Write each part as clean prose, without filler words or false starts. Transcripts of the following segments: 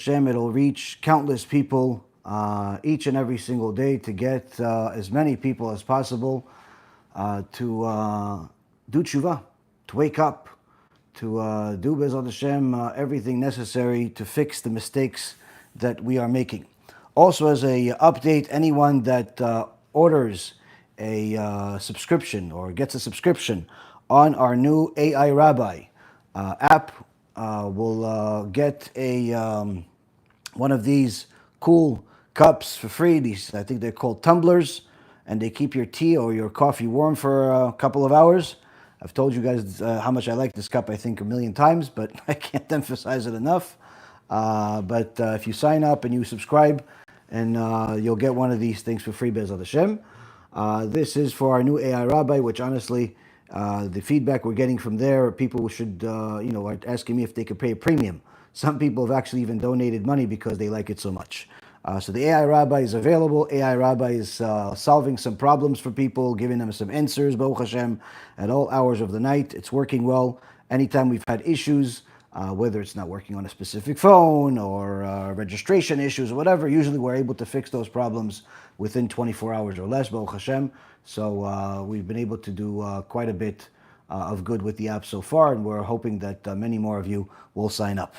HaShem, it'll reach countless people each and every single day to get as many people as possible to do tshuva, to wake up, to do BeEzrat HaShem everything necessary to fix the mistakes that we are making. Also, as a update, anyone that orders a subscription or gets a subscription on our new AI Rabbi app will get a one of these cool cups for free. These, I think they're called tumblers, and they keep your tea or your coffee warm for a couple of hours. I've told you guys how much I like this cup, I think, a million times, but I can't emphasize it enough. But if you sign up and you subscribe, and you'll get one of these things for free, BeEzrat HaShem. This is for our new AI Rabbi, which honestly, the feedback we're getting from there, people should, are asking me if they could pay a premium. Some people have actually even donated money because they like it so much. So the AI Rabbi is available. AI Rabbi is solving some problems for people, giving them some answers, Baruch Hashem, at all hours of the night. It's working well. Anytime we've had issues, whether it's not working on a specific phone or registration issues or whatever, usually we're able to fix those problems within 24 hours or less, Baruch Hashem. So we've been able to do quite a bit of good with the app so far, and we're hoping that many more of you will sign up.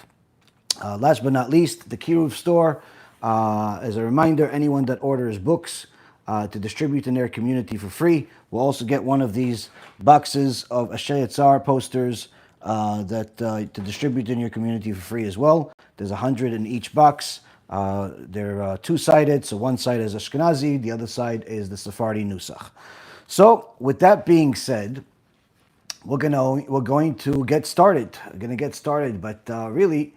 Last but not least, the Kiruv store. As a reminder, anyone that orders books to distribute in their community for free will also get one of these boxes of Asher Yitzhar posters that to distribute in your community for free as well. There's 100 in each box. They're two-sided, so one side is Ashkenazi, the other side is the Sephardi Nusach. So, with that being said, we're going to get started. We're going to get started, but really,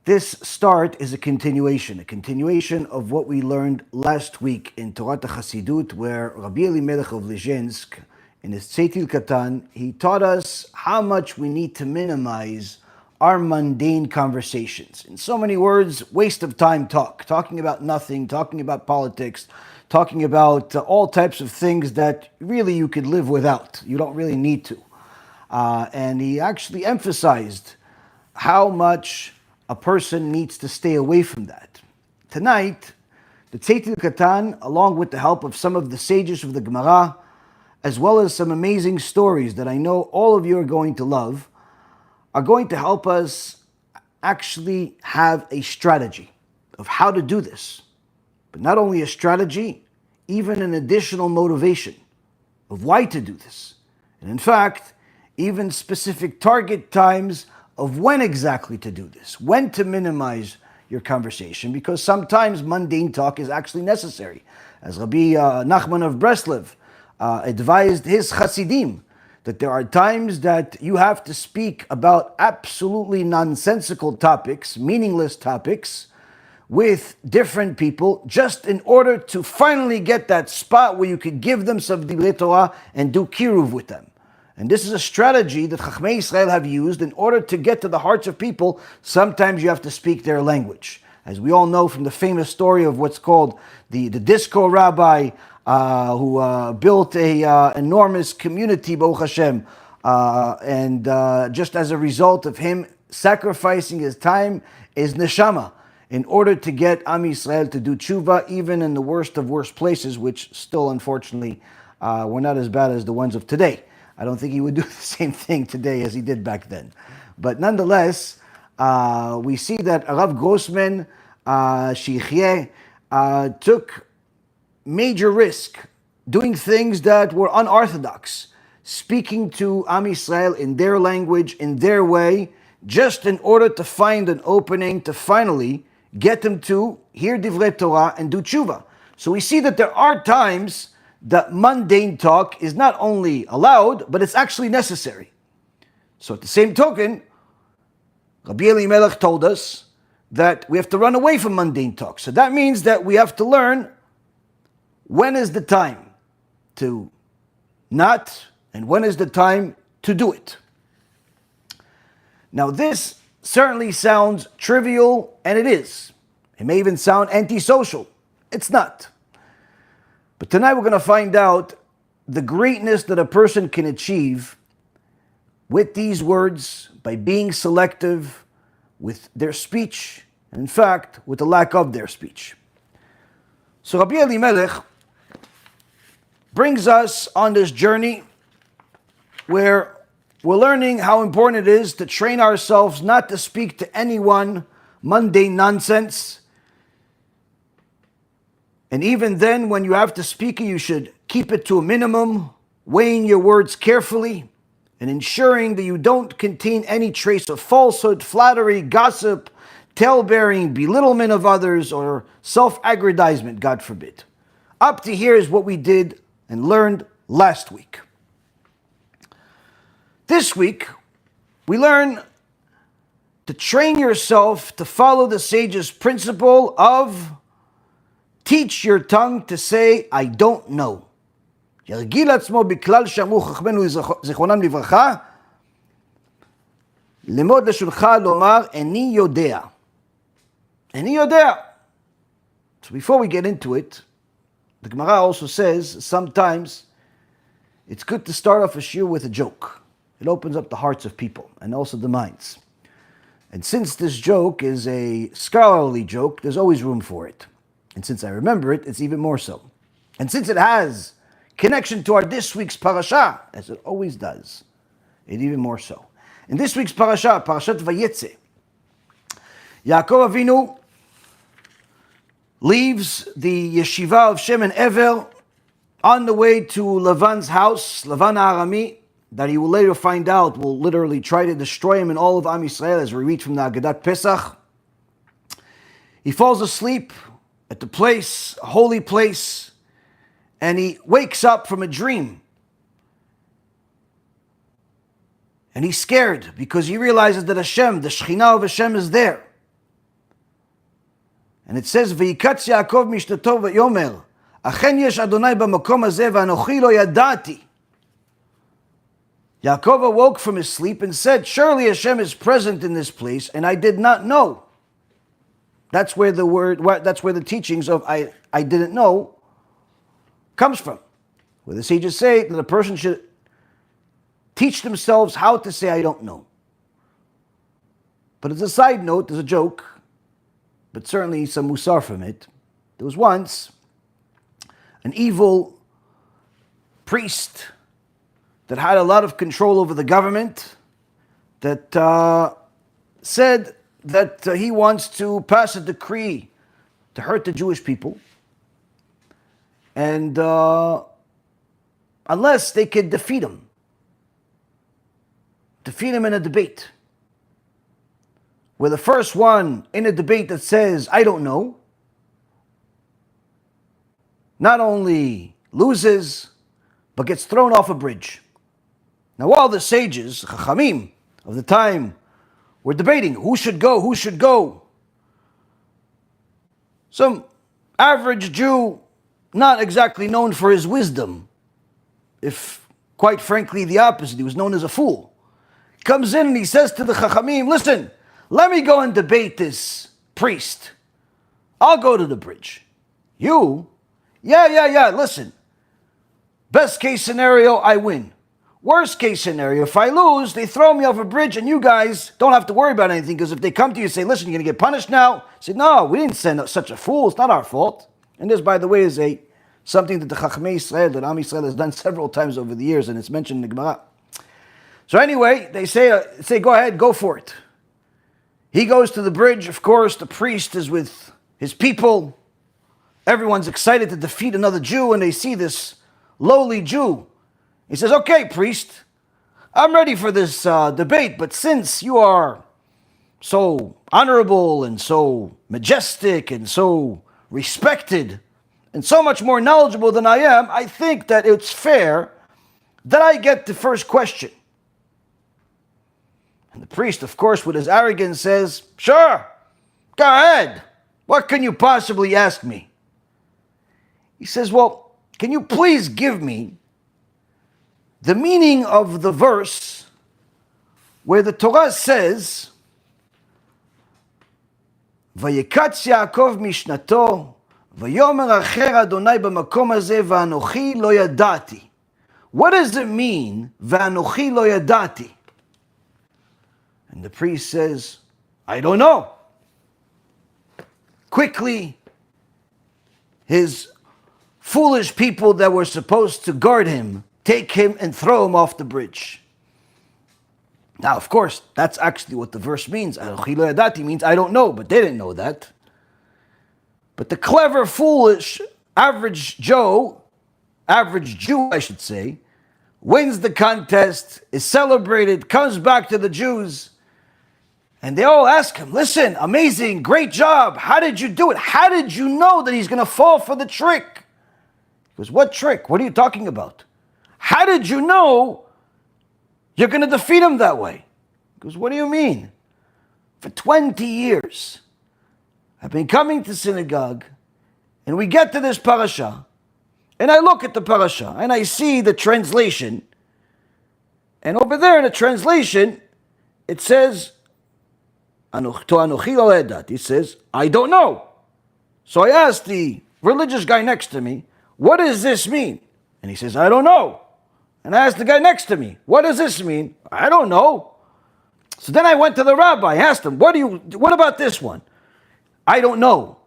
this start is a continuation of what we learned last week in Torah Chassidut, where Rabbi Elimelech of Lizhensk, in his Tzeitil Katan, he taught us how much we need to minimize our mundane conversations. In so many words, waste of time talking about nothing, talking about politics, talking about all types of things that really you could live without. You don't really need to. And he actually emphasized how much a person needs to stay away from that. Tonight, the Tzeitil Katan, along with the help of some of the sages of the Gemara, as well as some amazing stories that I know all of you are going to love, are going to help us actually have a strategy of how to do this. But not only a strategy, even an additional motivation of why to do this. And in fact, even specific target times of when exactly to do this, when to minimize your conversation, because sometimes mundane talk is actually necessary. As Rabbi Nachman of Breslev advised his Hasidim, that there are times that you have to speak about absolutely nonsensical topics, meaningless topics, with different people, just in order to finally get that spot where you could give them some Divrei Torah and do Kiruv with them. And this is a strategy that Chachmei Yisrael have used in order to get to the hearts of people. Sometimes you have to speak their language. As we all know from the famous story of what's called the disco rabbi who built a enormous community, Baruch Hashem, and just as a result of him sacrificing his time, his neshama, in order to get Am Yisrael to do tshuva, even in the worst of worst places, which still, unfortunately, were not as bad as the ones of today. I don't think he would do the same thing today as he did back then. But nonetheless, we see that Rav Grossman, Shichye, took major risk, doing things that were unorthodox, speaking to Am Yisrael in their language, in their way, just in order to find an opening to finally get them to hear Divrei Torah and do tshuva. So we see that there are times that mundane talk is not only allowed, but it's actually necessary. So at the same token, Rabbi Elimelech told us that we have to run away from mundane talk. So that means that we have to learn when is the time to not, and when is the time to do it. Now this certainly sounds trivial, and it is. It may even sound antisocial. It's not. But tonight we're going to find out the greatness that a person can achieve with these words by being selective with their speech and in fact, with the lack of their speech. So Rabbi Elimelech brings us on this journey where we're learning how important it is to train ourselves not to speak to anyone mundane nonsense. And even then, when you have to speak, you should keep it to a minimum, weighing your words carefully and ensuring that you don't contain any trace of falsehood, flattery, gossip, tale-bearing, belittlement of others, or self-aggrandizement, God forbid. Up to here is what we did and learned last week. This week, we learn to train yourself to follow the sage's principle of teach your tongue to say, I don't know. ירגיל עצמו בכלל שאמרו חכמינו זיכרונם לברכה, למוד לשונך לומר, איני יודע. איני יודע. So before we get into it, the Gemara also says sometimes it's good to start off a shiur with a joke. It opens up the hearts of people and also the minds. And since this joke is a scholarly joke, there's always room for it. And since I remember it, it's even more so. And since it has connection to our this week's parasha, as it always does, it even more so. In this week's parasha, Parashat Vayetze, Yaakov Avinu leaves the yeshiva of Shem and Ever on the way to Lavan's house, Lavan Arami, that he will later find out will literally try to destroy him and all of Am Yisrael, as we read from the Agadat Pesach. He falls asleep at the place, a holy place, and he wakes up from a dream. And he's scared because he realizes that Hashem, the Shekhinah of Hashem, is there. And it says, V'yikatz Yaakov mishnato v'yomer, Achen yesh Adonai b'makom hazeh v'anochi lo yadati. Yaakov awoke from his sleep and said, surely Hashem is present in this place, and I did not know. That's where the teachings of I didn't know comes from. Where the sages say that a person should teach themselves how to say I don't know. But as a side note, there's a joke, but certainly some musar from it. There was once an evil priest that had a lot of control over the government that said that he wants to pass a decree to hurt the Jewish people. And unless they could defeat him in a debate, where the first one in a debate that says, I don't know, not only loses, but gets thrown off a bridge. Now all the sages, Chachamim of the time, were debating who should go. Some average Jew, not exactly known for his wisdom, if quite frankly the opposite, he was known as a fool, comes in and he says to the Chachamim, listen, let me go and debate this priest. I'll go to the bridge. You? Yeah, listen. Best case scenario, I win. Worst case scenario, if I lose, they throw me off a bridge and you guys don't have to worry about anything, because if they come to you and say, listen, you're going to get punished now, say, no, we didn't send such a fool, it's not our fault. And this, by the way, is something that the Chachmei Yisrael, that Am Yisrael has done several times over the years, and it's mentioned in the Gemara. So anyway, they say, go ahead, go for it. He goes to the bridge, of course, the priest is with his people. Everyone's excited to defeat another Jew, and they see this lowly Jew. He says, okay, priest, I'm ready for this debate, but since you are so honorable and so majestic and so respected and so much more knowledgeable than I am, I think that it's fair that I get the first question. And the priest, of course, with his arrogance says, sure, go ahead. What can you possibly ask me? He says, well, can you please give me the meaning of the verse where the Torah says, Vayikatz Yaakov mishnato, Vayomer acher Adonai b'makom hazeh, v'anochi lo yadati. What does it mean, v'anochi lo yadati? And the priest says, I don't know. quickly his foolish people that were supposed to guard him take him and throw him off the bridge. Now, of course, that's actually what the verse means. Anochi lo yadati means I don't know, but they didn't know that. But the clever, foolish, average Jew, I should say, wins the contest, is celebrated, comes back to the Jews, and they all ask him, listen, amazing, great job, how did you do it? How did you know that he's going to fall for the trick? He goes, what trick? What are you talking about? How did you know you're going to defeat him that way? He goes, what do you mean? For 20 years, I've been coming to synagogue, and we get to this parasha, and I look at the parasha, and I see the translation, and over there in the translation, it says, it says, I don't know. So I asked the religious guy next to me, what does this mean? And he says, I don't know. And I asked the guy next to me, what does this mean? I don't know. So then I went to the rabbi, asked him, what about this one? I don't know.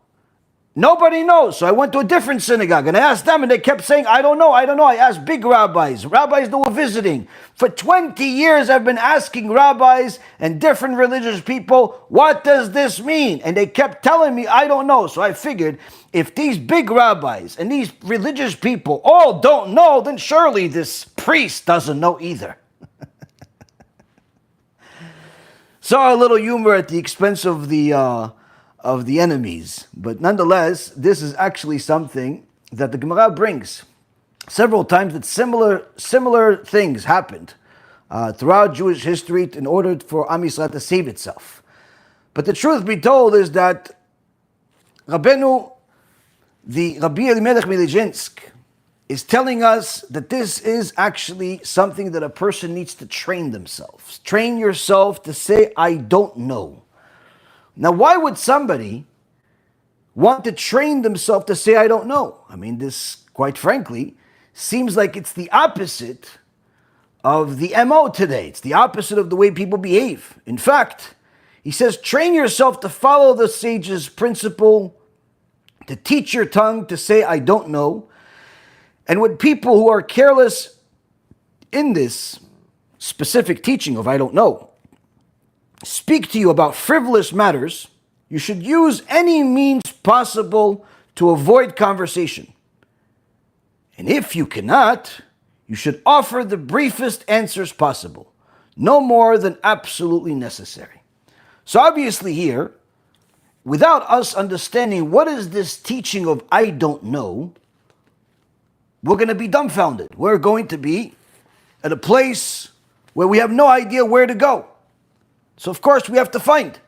Nobody knows. So I went to a different synagogue and I asked them and they kept saying, I don't know. I asked big rabbis that were visiting. For 20 years I've been asking rabbis and different religious people, what does this mean? And they kept telling me, I don't know. So I figured, if these big rabbis and these religious people all don't know, then surely this priest doesn't know either. So a little humor at the expense of the enemies. But nonetheless, this is actually something that the Gemara brings. Several times that similar things happened throughout Jewish history in order for Am Yisrael to save itself. But the truth be told is that Rabbi Elimelech Milizhinsk is telling us that this is actually something that a person needs to train themselves. Train yourself to say, I don't know. Now, why would somebody want to train themselves to say, I don't know? I mean, this, quite frankly, seems like it's the opposite of the MO today. It's the opposite of the way people behave. In fact, he says, train yourself to follow the sage's principle, to teach your tongue to say, I don't know. And when people who are careless in this specific teaching of I don't know speak to you about frivolous matters, you should use any means possible to avoid conversation. And if you cannot, you should offer the briefest answers possible, no more than absolutely necessary. So obviously here, without us understanding what is this teaching of I don't know, we're going to be dumbfounded. We're going to be at a place where we have no idea where to go. So of course we have to find,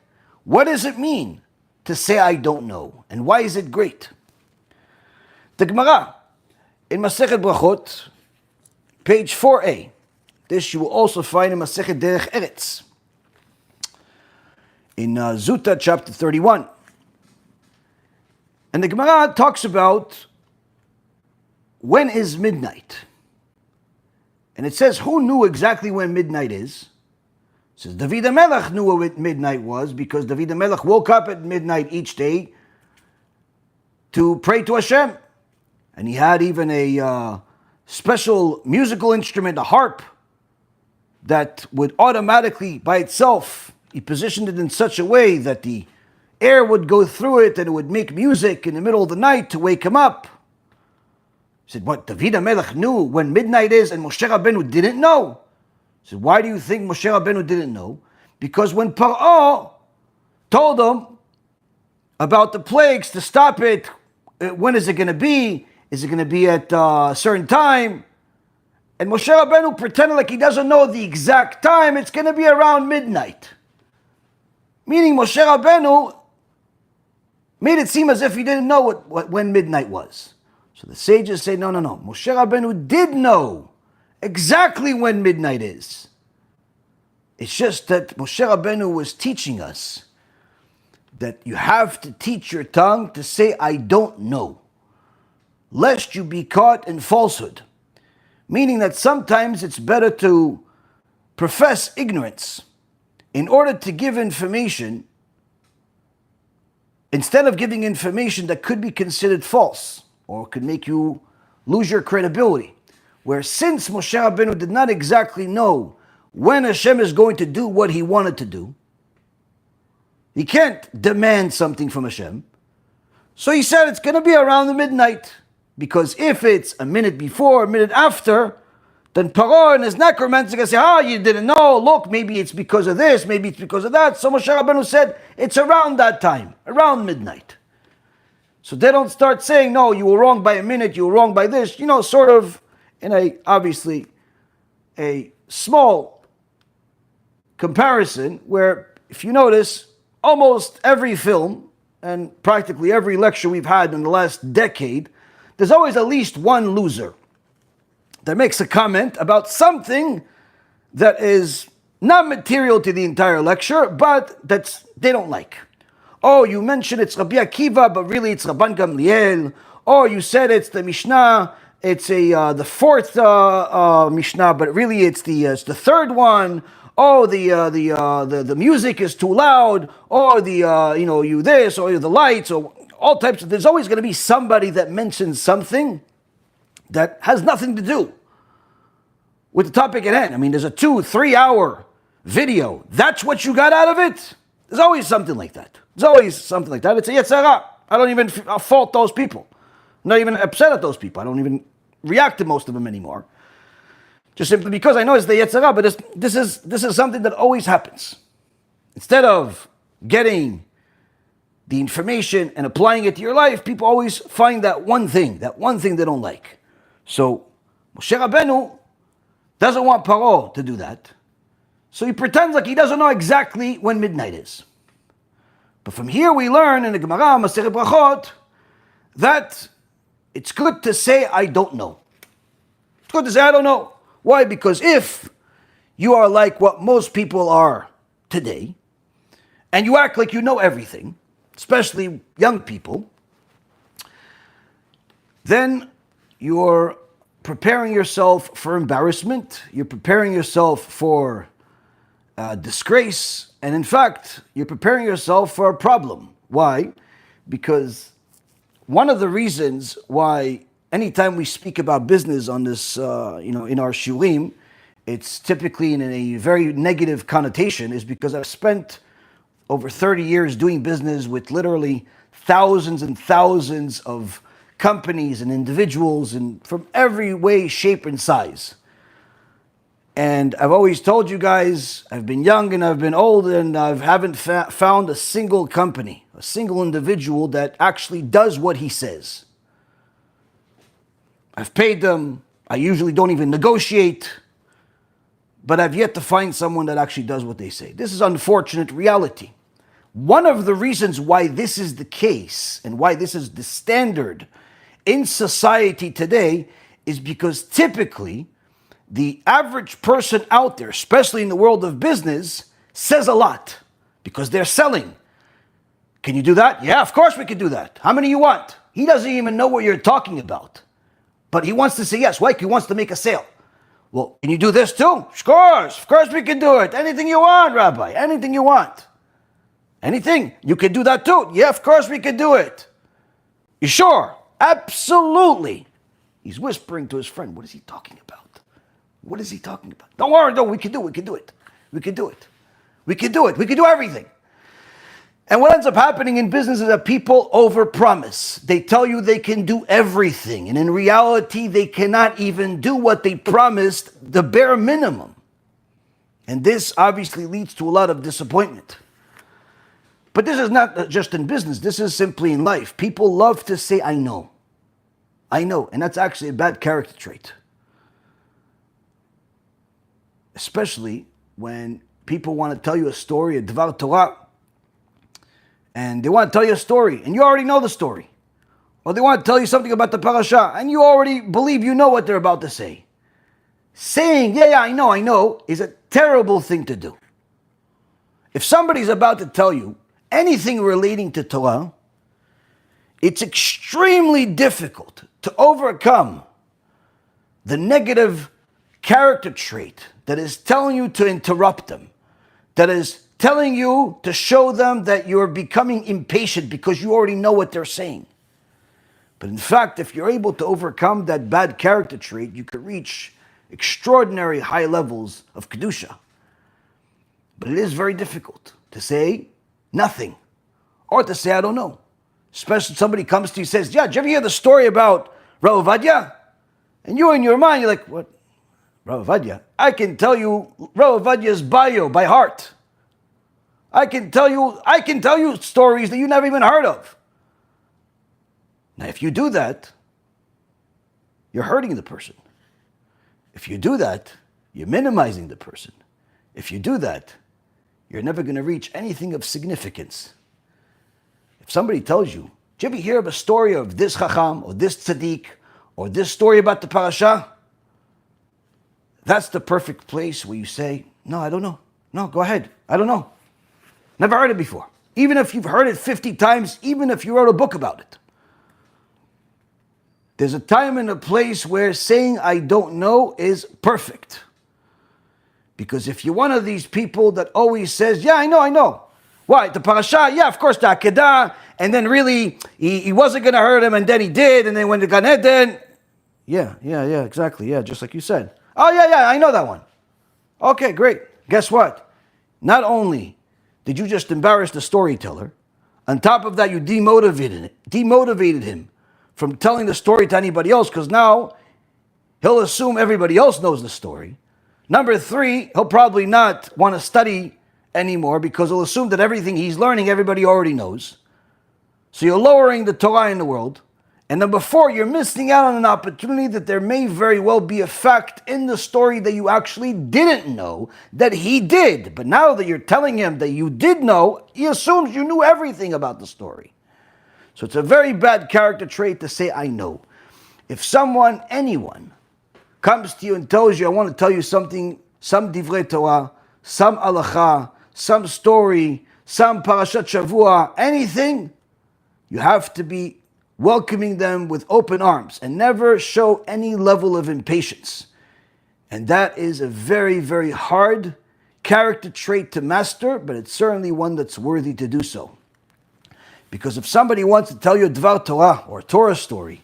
what does it mean to say I don't know? And why is it great? The Gemara in Masechet Brachot, page 4a. This you will also find in Masechet Derech Eretz, in Zuta chapter 31. And the Gemara talks about when is midnight. And it says, who knew exactly when midnight is? It says, David HaMelech knew what midnight was because David HaMelech woke up at midnight each day to pray to HaShem. And he had even a special musical instrument, a harp, that would automatically, by itself, he positioned it in such a way that the air would go through it and it would make music in the middle of the night to wake him up. He said, what, David HaMelech knew when midnight is and Moshe Rabbeinu didn't know? He said, why do you think Moshe Rabbeinu didn't know? Because when Paro told him about the plagues to stop it, when is it going to be? Is it going to be at a certain time? And Moshe Rabbeinu pretended like he doesn't know the exact time. It's going to be around midnight. Meaning Moshe Rabbeinu made it seem as if he didn't know when midnight was. So the sages say, no. Moshe Rabbeinu did know exactly when midnight is. It's just that Moshe Rabbeinu was teaching us that you have to teach your tongue to say, I don't know, lest you be caught in falsehood. Meaning that sometimes it's better to profess ignorance in order to give information instead of giving information that could be considered false or could make you lose your credibility, where since Moshe Rabbeinu did not exactly know when Hashem is going to do what he wanted to do, he can't demand something from Hashem. So he said it's going to be around the midnight, because if it's a minute before, a minute after, then Paro and his necromancer can say, you didn't know, look, maybe it's because of this, maybe it's because of that. So Moshe Rabbeinu said, it's around that time, around midnight. So they don't start saying, no, you were wrong by a minute, you were wrong by this, sort of in obviously, a small comparison where, if you notice, almost every film and practically every lecture we've had in the last decade, there's always at least one loser that makes a comment about something that is not material to the entire lecture, but they don't like. Oh, you mentioned it's Rabbi Akiva, but really it's Rabban Gamliel. Oh, you said it's the Mishnah, it's the fourth Mishnah, but really it's the third one. Oh, the music is too loud. Or you this, or the lights, or all types of. There's always going to be somebody that mentions something that has nothing to do with the topic at hand. I mean, there's a 2-3 hour video. That's what you got out of it? There's always something like that. There's always something like that. It's a Yetzirah. I don't even fault those people. I'm not even upset at those people. I don't even react to most of them anymore. Just simply because I know it's the Yetzirah, but this is something that always happens. Instead of getting the information and applying it to your life, people always find that one thing they don't like. So Moshe Rabbeinu doesn't want Paro to do that. So he pretends like he doesn't know exactly when midnight is. But from here we learn in the Gemara, Masechet Brachot, that it's good to say, I don't know. It's good to say, I don't know. Why? Because if you are like what most people are today, and you act like you know everything, especially young people, then you're preparing yourself for embarrassment, you're preparing yourself for disgrace, and in fact, you're preparing yourself for a problem. Why? Because one of the reasons why anytime we speak about business on this, in our shiurim, it's typically in a very negative connotation, is because I've spent over 30 years doing business with literally thousands and thousands of companies and individuals, and from every way, shape, and size. And I've always told you guys, I've been young and I've been old, and I haven't found a single company, a single individual that actually does what he says. I've paid them, I usually don't even negotiate, but I've yet to find someone that actually does what they say. This is unfortunate reality. One of the reasons why this is the case and why this is the standard in society today is because typically the average person out there, especially in the world of business, says a lot because they're selling. Can you do that? Yeah, of course we can do that. How many you want? He doesn't even know what you're talking about, but he wants to say yes. Why? He wants to make a sale. Well, can you do this too? Of course we can do it. Anything you want, Rabbi, anything you want. Anything, you can do that too. Yeah, of course we can do it. You sure? Absolutely. He's whispering to his friend, what is he talking about? What is he talking about? Don't worry, no, we can do it. We can do it. We can do it. We can do everything. And what ends up happening in business is that people overpromise. They tell you they can do everything. And in reality, they cannot even do what they promised, the bare minimum. And this obviously leads to a lot of disappointment. But this is not just in business. This is simply in life. People love to say, I know. I know. And that's actually a bad character trait. Especially when people want to tell you a story, a Dvar Torah, and they want to tell you a story, and you already know the story. Or they want to tell you something about the parasha, and you already believe you know what they're about to say. Saying, yeah, I know, is a terrible thing to do. If somebody's about to tell you anything relating to Torah, it's extremely difficult to overcome the negative character trait that is telling you to interrupt them, that is telling you to show them that you're becoming impatient because you already know what they're saying. But in fact, if you're able to overcome that bad character trait, you could reach extraordinary high levels of Kedusha. But it is very difficult to say nothing or to say, I don't know. Especially if somebody comes to you and says, yeah, did you ever hear the story about Rav Ovadia? And you in your mind, you're like, what? Rav Ovadia? I can tell you Rav Ovadia's bio by heart. I can tell you stories that you never even heard of. Now, if you do that, you're hurting the person. If you do that, you're minimizing the person. If you do that, you're never going to reach anything of significance. If somebody tells you, did you ever hear of a story of this Chacham, or this Tzaddik, or this story about the parasha? That's the perfect place where you say, no, I don't know. No, go ahead. I don't know. Never heard it before. Even if you've heard it 50 times, even if you wrote a book about it. There's a time and a place where saying I don't know is perfect. Because if you're one of these people that always says, yeah, I know. Why? The parasha, yeah, of course, the Akedah, and then really, he wasn't going to hurt him, and then he did, and then when the Gan Eden, yeah, exactly, yeah, just like you said. Oh, yeah, I know that one. Okay, great. Guess what? Not only did you just embarrass the storyteller, on top of that, you demotivated him from telling the story to anybody else, because now he'll assume everybody else knows the story. Number 3, he'll probably not want to study anymore because he'll assume that everything he's learning, everybody already knows. So you're lowering the Torah in the world. And number 4, you're missing out on an opportunity that there may very well be a fact in the story that you actually didn't know that he did. But now that you're telling him that you did know, he assumes you knew everything about the story. So it's a very bad character trait to say, I know. If anyone, comes to you and tells you, I want to tell you something, some divrei Torah, some halacha, some story, some parashat shavua, anything, you have to be welcoming them with open arms and never show any level of impatience. And that is a very, very hard character trait to master, but it's certainly one that's worthy to do so. Because if somebody wants to tell you a Dvar Torah or a Torah story,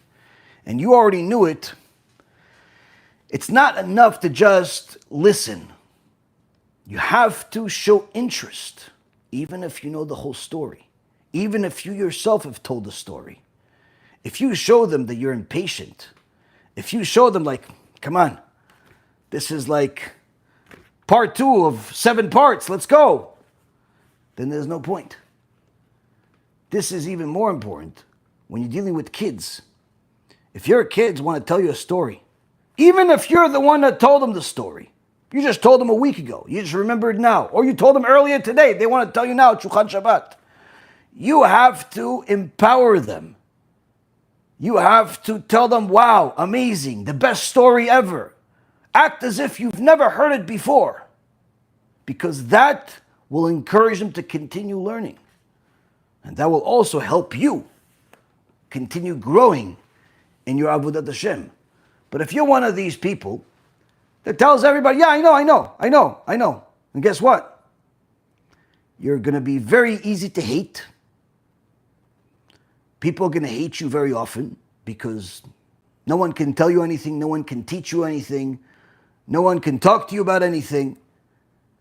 and you already knew it, it's not enough to just listen. You have to show interest, even if you know the whole story, even if you yourself have told the story. If you show them that you're impatient, if you show them like, come on, this is like part 2 of 7 parts, let's go, then there's no point. This is even more important when you're dealing with kids. If your kids want to tell you a story, even if you're the one that told them the story, you just told them a week ago, you just remembered now, or you told them earlier today, they want to tell you now, Shulchan Shabbat. You have to empower them. You have to tell them, wow, amazing, the best story ever. Act as if you've never heard it before, because that will encourage them to continue learning. And that will also help you continue growing in your Avodat Hashem. But if you're one of these people that tells everybody, yeah, I know. And guess what? You're going to be very easy to hate. People are going to hate you very often because no one can tell you anything, no one can teach you anything, no one can talk to you about anything,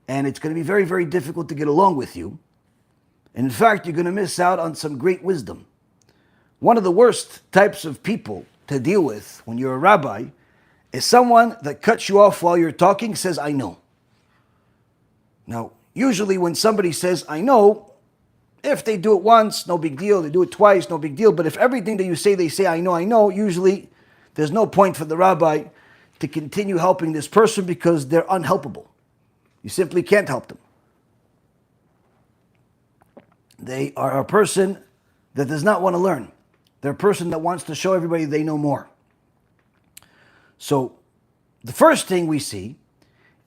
and it's going to be very, very difficult to get along with you. And in fact, you're going to miss out on some great wisdom. One of the worst types of people to deal with when you're a rabbi is someone that cuts you off while you're talking, says, I know. Now, usually when somebody says, I know, if they do it once, no big deal. They do it twice, no big deal. But if everything that you say, they say, I know, usually there's no point for the rabbi to continue helping this person because they're unhelpable. You simply can't help them. They are a person that does not want to learn. They're a person that wants to show everybody they know more. So the first thing we see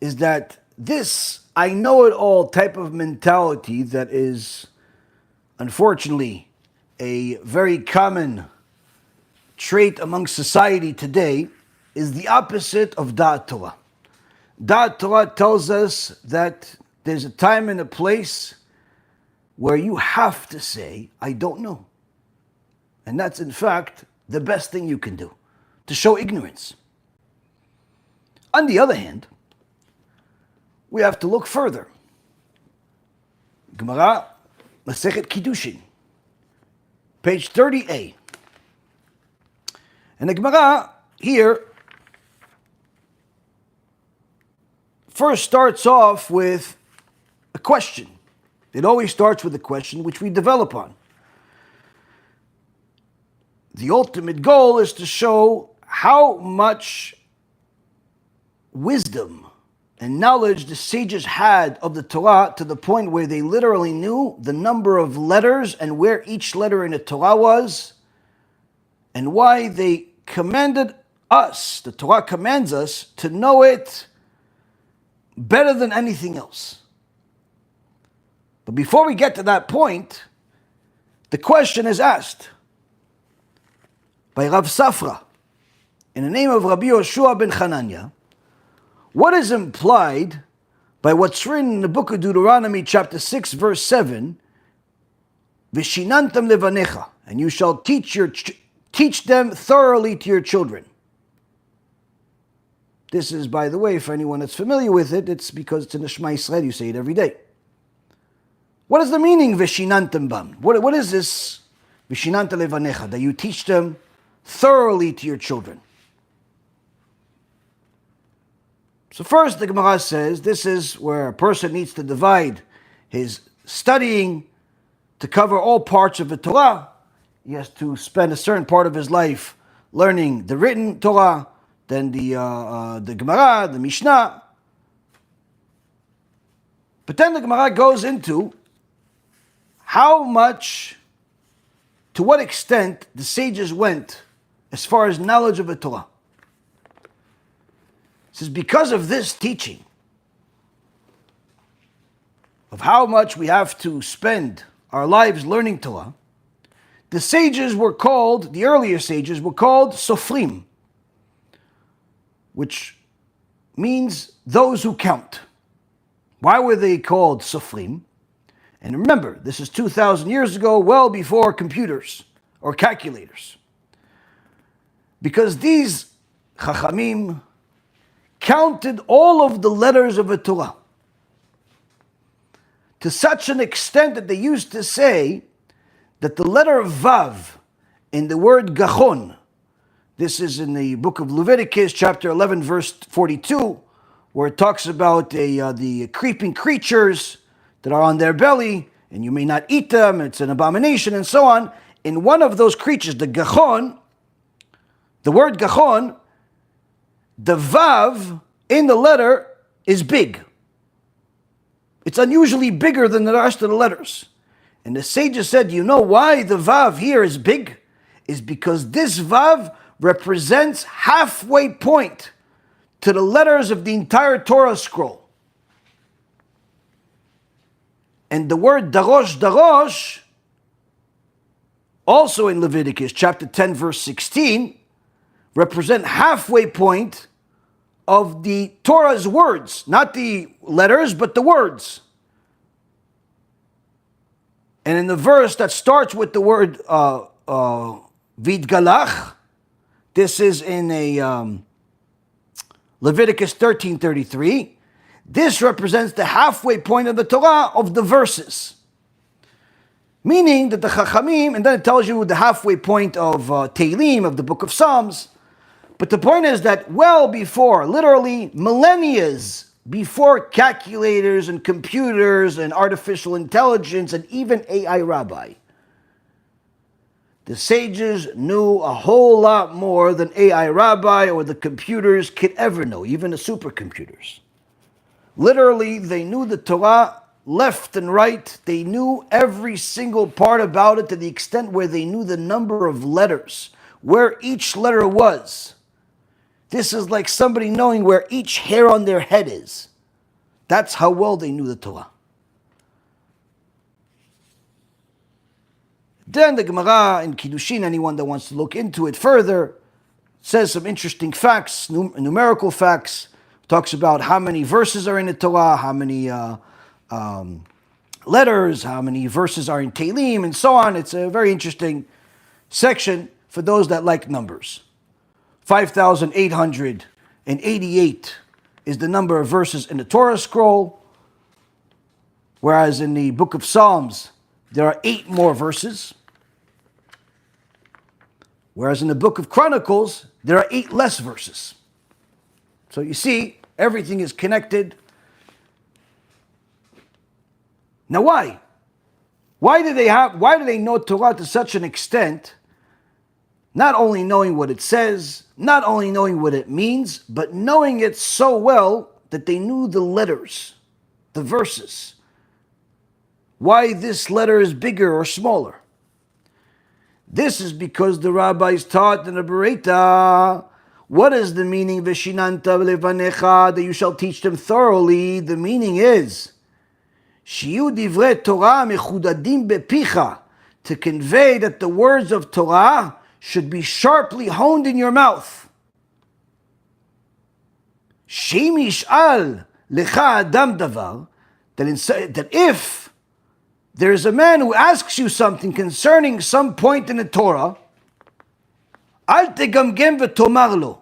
is that this I know it all type of mentality that is unfortunately a very common trait among society today is the opposite of Da'at Torah. Da'at Torah tells us that there's a time and a place where you have to say, I don't know. And that's in fact the best thing you can do, to show ignorance. On the other hand, we have to look further. Gemara, Masechet Kiddushin, page 30a. And the Gemara here first starts off with a question. It always starts with a question which we develop on. The ultimate goal is to show how much wisdom and knowledge the sages had of the Torah, to the point where they literally knew the number of letters and where each letter in the Torah was, and why they commanded us, the Torah commands us, to know it better than anything else. But before we get to that point, the question is asked by Rav Safra, in the name of Rabbi Yoshua ben Chananya, what is implied by what's written in the book of Deuteronomy chapter 6 verse 7, Vishinantam levanecha, and you shall teach them thoroughly to your children. This is, by the way, for anyone that's familiar with it, it's because it's in the Shema Yisrael, you say it every day. What is the meaning, Vishinantam bam? What is this, Vishinanta levanecha, that you teach them thoroughly to your children? So first, the Gemara says, this is where a person needs to divide his studying to cover all parts of the Torah. He has to spend a certain part of his life learning the written Torah, then the Gemara, the Mishnah. But then the Gemara goes into how much, to what extent the sages went as far as knowledge of the Torah. It says, because of this teaching, of how much we have to spend our lives learning Torah, the sages were called, the earlier sages were called Sofrim, which means those who count. Why were they called Sofrim? And remember, this is 2,000 years ago, well before computers or calculators. Because these Chachamim counted all of the letters of the Torah to such an extent that they used to say that the letter Vav in the word Gachon, this is in the book of Leviticus, chapter 11, verse 42, where it talks about the creeping creatures that are on their belly, and you may not eat them, it's an abomination, and so on. In one of those creatures, the Gachon, the word Gachon, the Vav in the letter is big. It's unusually bigger than the rest of the letters. And the sages said, you know why the Vav here is big? Is because this Vav represents halfway point to the letters of the entire Torah scroll. And the word darosh, also in Leviticus chapter 10 verse 16, represent halfway point of the Torah's words, not the letters, but the words. And in the verse that starts with the word vidgalach, this is in a Leviticus 13:33. This represents the halfway point of the Torah of the verses. Meaning that the Chachamim, and then it tells you the halfway point of Tehillim, of the book of Psalms. But the point is that well before, literally millennia before calculators and computers and artificial intelligence and even AI Rabbi, the sages knew a whole lot more than AI Rabbi or the computers could ever know, even the supercomputers. Literally, they knew the Torah left and right. They knew every single part about it to the extent where they knew the number of letters, where each letter was. This is like somebody knowing where each hair on their head is. That's how well they knew the Torah. Then the Gemara in Kiddushin, anyone that wants to look into it further, says some interesting facts, numerical facts, talks about how many verses are in the Torah, how many letters, how many verses are in Tehillim, and so on. It's a very interesting section for those that like numbers. 5,888 is the number of verses in the Torah scroll, whereas in the book of Psalms, there are 8 more verses. Whereas in the book of Chronicles, there are 8 less verses. So you see, everything is connected. Now why? Why do they know Torah to such an extent, not only knowing what it says, not only knowing what it means, but knowing it so well that they knew the letters, the verses. Why this letter is bigger or smaller? This is because the rabbis taught in the Bereta, what is the meaning Veshinanta levanecha, that you shall teach them thoroughly? The meaning is Shiyu divrei Torah mechudadim bepicha, to convey that the words of Torah should be sharply honed in your mouth. Sheim yish'al lecha adam davar, that if there is a man who asks you something concerning some point in the Torah, al tegamgem v'tomar lo,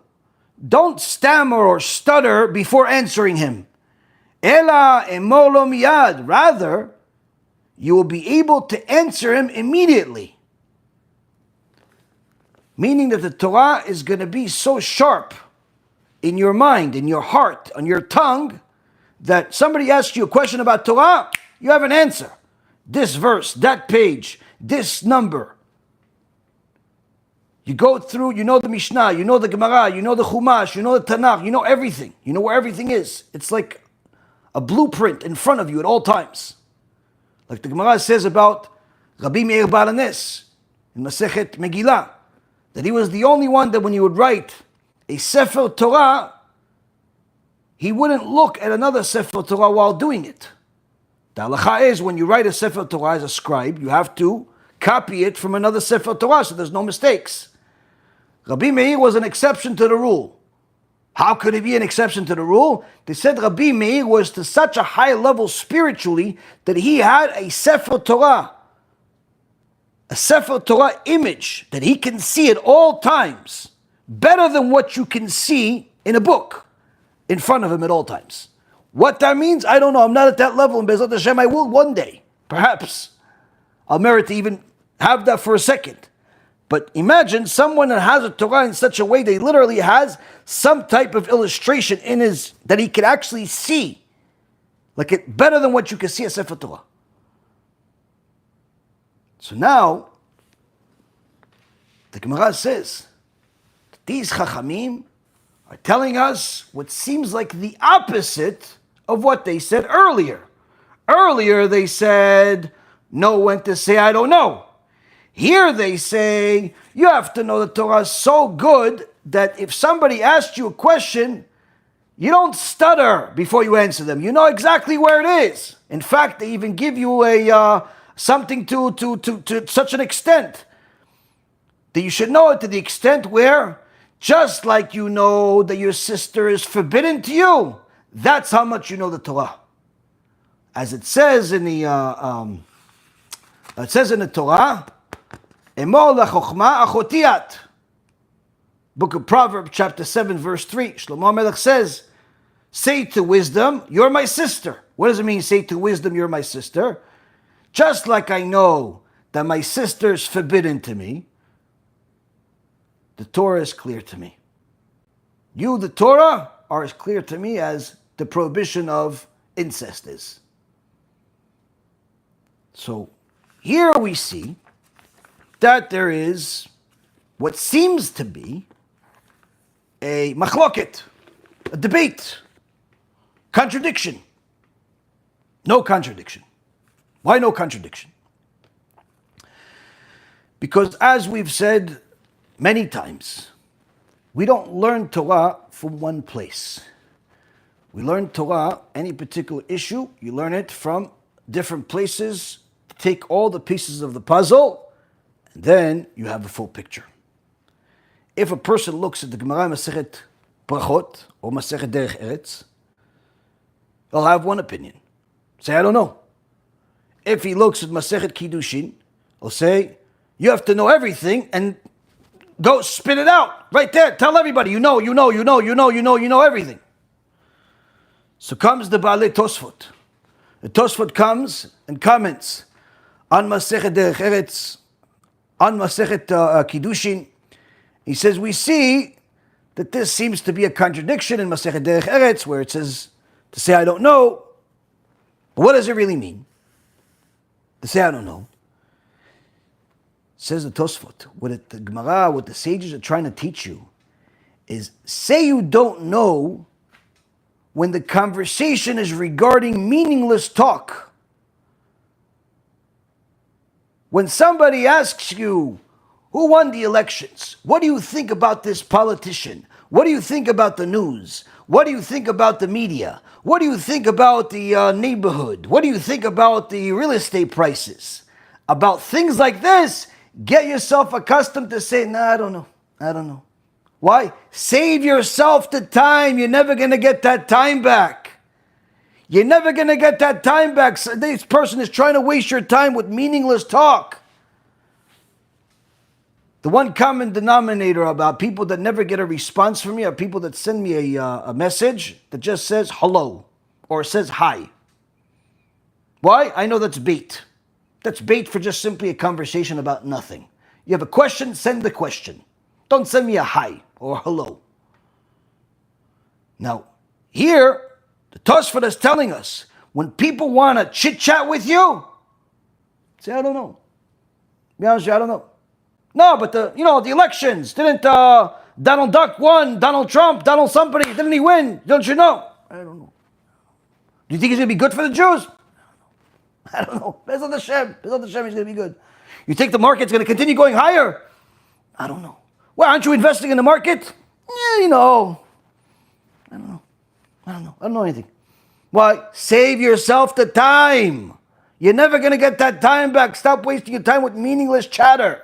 don't stammer or stutter before answering him. Ela emor lo miyad, rather, you will be able to answer him immediately. Meaning that the Torah is going to be so sharp in your mind, in your heart, on your tongue, that somebody asks you a question about Torah, you have an answer. This verse, that page, this number. You go through, you know the Mishnah, you know the Gemara, you know the Chumash, you know the Tanakh, you know everything. You know where everything is. It's like a blueprint in front of you at all times. Like the Gemara says about Rabbi Meir Baal HaNes in Masechet Megillah, that he was the only one that when he would write a Sefer Torah, he wouldn't look at another Sefer Torah while doing it. The halacha is when you write a Sefer Torah as a scribe, you have to copy it from another Sefer Torah so there's no mistakes. Rabbi Meir was an exception to the rule. How could he be an exception to the rule? They said Rabbi Meir was to such a high level spiritually that he had a Sefer Torah image that he can see at all times, better than what you can see in a book in front of him at all times. What that means, I don't know. I'm not at that level. In BeEzrat HaShem, I will one day. Perhaps I'll merit to even have that for a second. But imagine someone that has a Torah in such a way that he literally has some type of illustration in his, that he can actually see. Like it better than what you can see a Sefer Torah. So now, the Gemara says, that these Chachamim are telling us what seems like the opposite of what they said earlier. Earlier they said, know when to say I don't know. Here they say, you have to know the Torah so good that if somebody asks you a question, you don't stutter before you answer them. You know exactly where it is. In fact, they even give you a something to such an extent that you should know it to the extent where, just like you know that your sister is forbidden to you, that's how much you know the Torah. As it says in the Torah, Emor lachokma achotiat. Book of Proverbs, chapter 7, verse 3. Shlomo HaMelech says, say to wisdom, you're my sister. What does it mean, say to wisdom, you're my sister? Just like I know that my sister is forbidden to me, the Torah is clear to me. You, the Torah, are as clear to me as the prohibition of incest is. So here we see that there is what seems to be a machloket, a debate, contradiction. No contradiction. Why no contradiction? Because as we've said many times, we don't learn Torah from one place. We learn Torah, any particular issue, you learn it from different places, take all the pieces of the puzzle, and then you have a full picture. If a person looks at the Gemara Masechet Brachot or Masechet Derech Eretz, they'll have one opinion. Say, I don't know. If he looks at Masechet Kiddushin, he'll say, you have to know everything and go spit it out right there. Tell everybody, you know everything. So comes the Baalei Tosfot. The Tosfot comes and comments on Masechet Derech Eretz, on Masechet Kiddushin. He says, we see that this seems to be a contradiction in Masechet Derech Eretz, where it says to say, I don't know. But what does it really mean? To say, I don't know. Says the Tosfot, what the Gemara, what the sages are trying to teach you is, say you don't know when the conversation is regarding meaningless talk. When somebody asks you, who won the elections? What do you think about this politician? What do you think about the news? What do you think about the media? What do you think about the neighborhood? What do you think about the real estate prices? About things like this, get yourself accustomed to say, nah, I don't know. Why? Save yourself the time. You're never going to get that time back. You're never going to get that time back. So this person is trying to waste your time with meaningless talk. The one common denominator about people that never get a response from me are people that send me a message that just says hello or says hi. Why? I know that's bait. That's bait for just simply a conversation about nothing. You have a question, send the question. Don't send me a hi or hello. Now, here, the Tosfot is telling us, when people want to chit-chat with you, say, I don't know. Be honest with you, I don't know. No, but the elections, didn't Donald Duck won, Donald Trump, Donald somebody, didn't he win? Don't you know? I don't know. Do you think he's going to be good for the Jews? I don't know. BeEzrat HaShem, he's going to be good. You think the market's going to continue going higher? I don't know. Well, aren't you investing in the market? Yeah, I don't know. I don't know anything. Why? Save yourself the time. You're never going to get that time back. Stop wasting your time with meaningless chatter.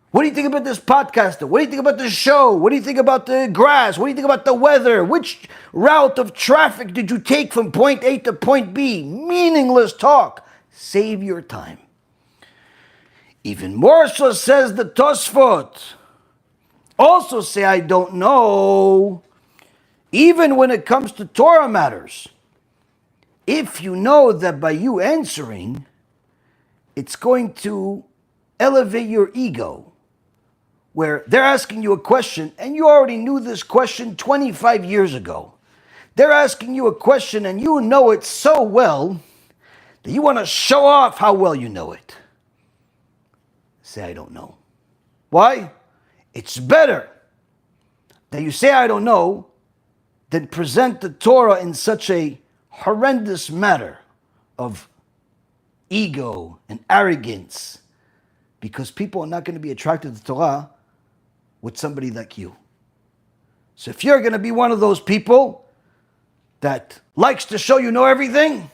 What do you think about this podcaster? What do you think about this show? What do you think about the grass? What do you think about the weather? Which route of traffic did you take from point A to point B? Meaningless talk. Save your time. Even more so, says the Tosfot. Also say, I don't know. Even when it comes to Torah matters. If you know that by you answering, it's going to elevate your ego. Where they're asking you a question and you already knew this question 25 years ago. They're asking you a question and you know it so well that you want to show off how well you know it. Say, I don't know. Why? It's better that you say, I don't know, than present the Torah in such a horrendous matter of ego and arrogance, because people are not going to be attracted to Torah with somebody like you. So if you're going to be one of those people that likes to show you know everything,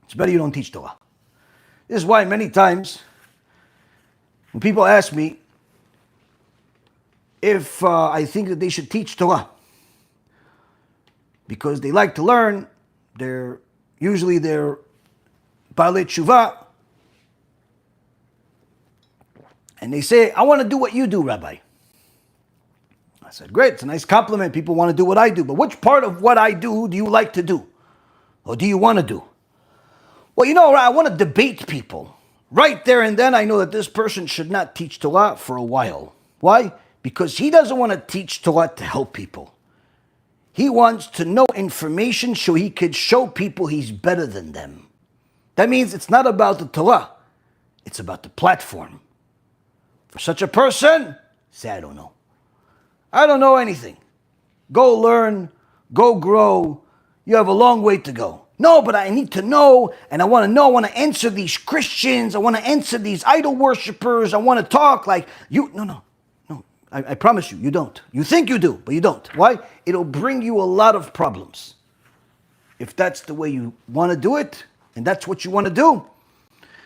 it's better you don't teach Torah. This is why many times when people ask me if I think that they should teach Torah, because they like to learn, they're Baalei Tshuva, and they say, I want to do what you do, Rabbi. I said, great, it's a nice compliment. People want to do what I do. But which part of what I do you like to do? Or do you want to do? Well, I want to debate people. Right there and then, I know that this person should not teach Torah for a while. Why? Because he doesn't want to teach Torah to help people. He wants to know information so he could show people he's better than them. That means it's not about the Torah. It's about the platform. For such a person, say, I don't know. I don't know anything. Go learn, go grow. You have a long way to go. No, but I need to know, and I want to know, I want to answer these Christians, I want to answer these idol worshippers, I want to talk like you. No. I promise you, you don't. You think you do, but you don't. Why? It'll bring you a lot of problems. If that's the way you want to do it, and that's what you want to do,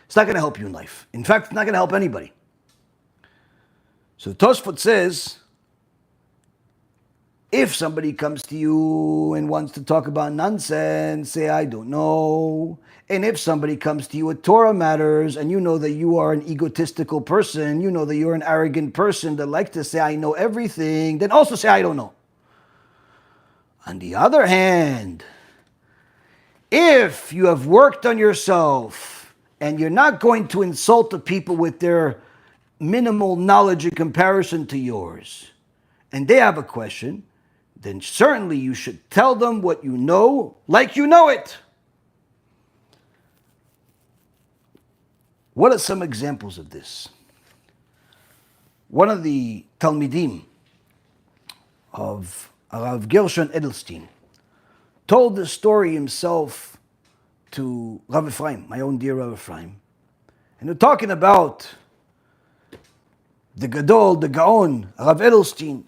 it's not going to help you in life. In fact, it's not going to help anybody. So Tosfot says, If somebody comes to you and wants to talk about nonsense, say, I don't know. And if somebody comes to you with Torah matters and you know that you are an egotistical person, you know that you're an arrogant person that likes to say, I know everything, then also say, I don't know. On the other hand, if you have worked on yourself and you're not going to insult the people with their minimal knowledge in comparison to yours, and they have a question, then certainly you should tell them what you know like you know it. What are some examples of this? One of the Talmidim of Rav Gershon Edelstein told the story himself to Rav Ephraim, my own dear Rav Ephraim. And they're talking about the Gadol, the Gaon, Rav Edelstein.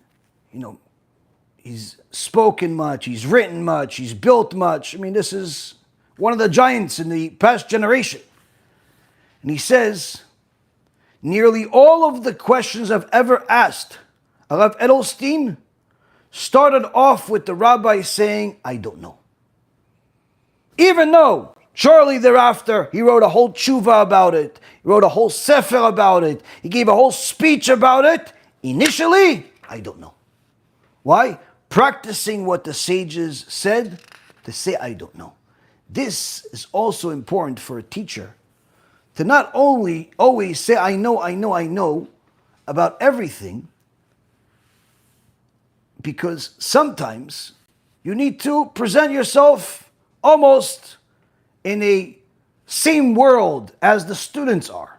He's spoken much, he's written much, he's built much. I mean, this is one of the giants in the past generation. And he says, nearly all of the questions I've ever asked Rav Edelstein started off with the rabbi saying, I don't know. Even though shortly thereafter, he wrote a whole tshuva about it, he wrote a whole sefer about it, he gave a whole speech about it, initially, I don't know. Why? Practicing what the sages said, to say, I don't know. This is also important for a teacher, to not only always say, I know about everything, because sometimes you need to present yourself almost in a same world as the students are.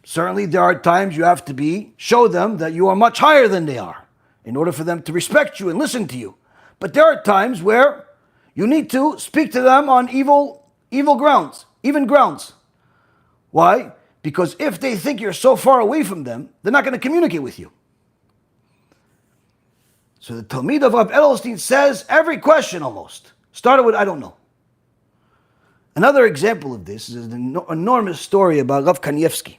Certainly there are times you have to show them that you are much higher than they are, in order for them to respect you and listen to you. But there are times where you need to speak to them on evil grounds, even grounds. Why? Because if they think you're so far away from them, they're not going to communicate with you. So the Talmid of Rav Edelstein says every question almost started with, I don't know. Another example of this is an enormous story about Rav Kanievsky.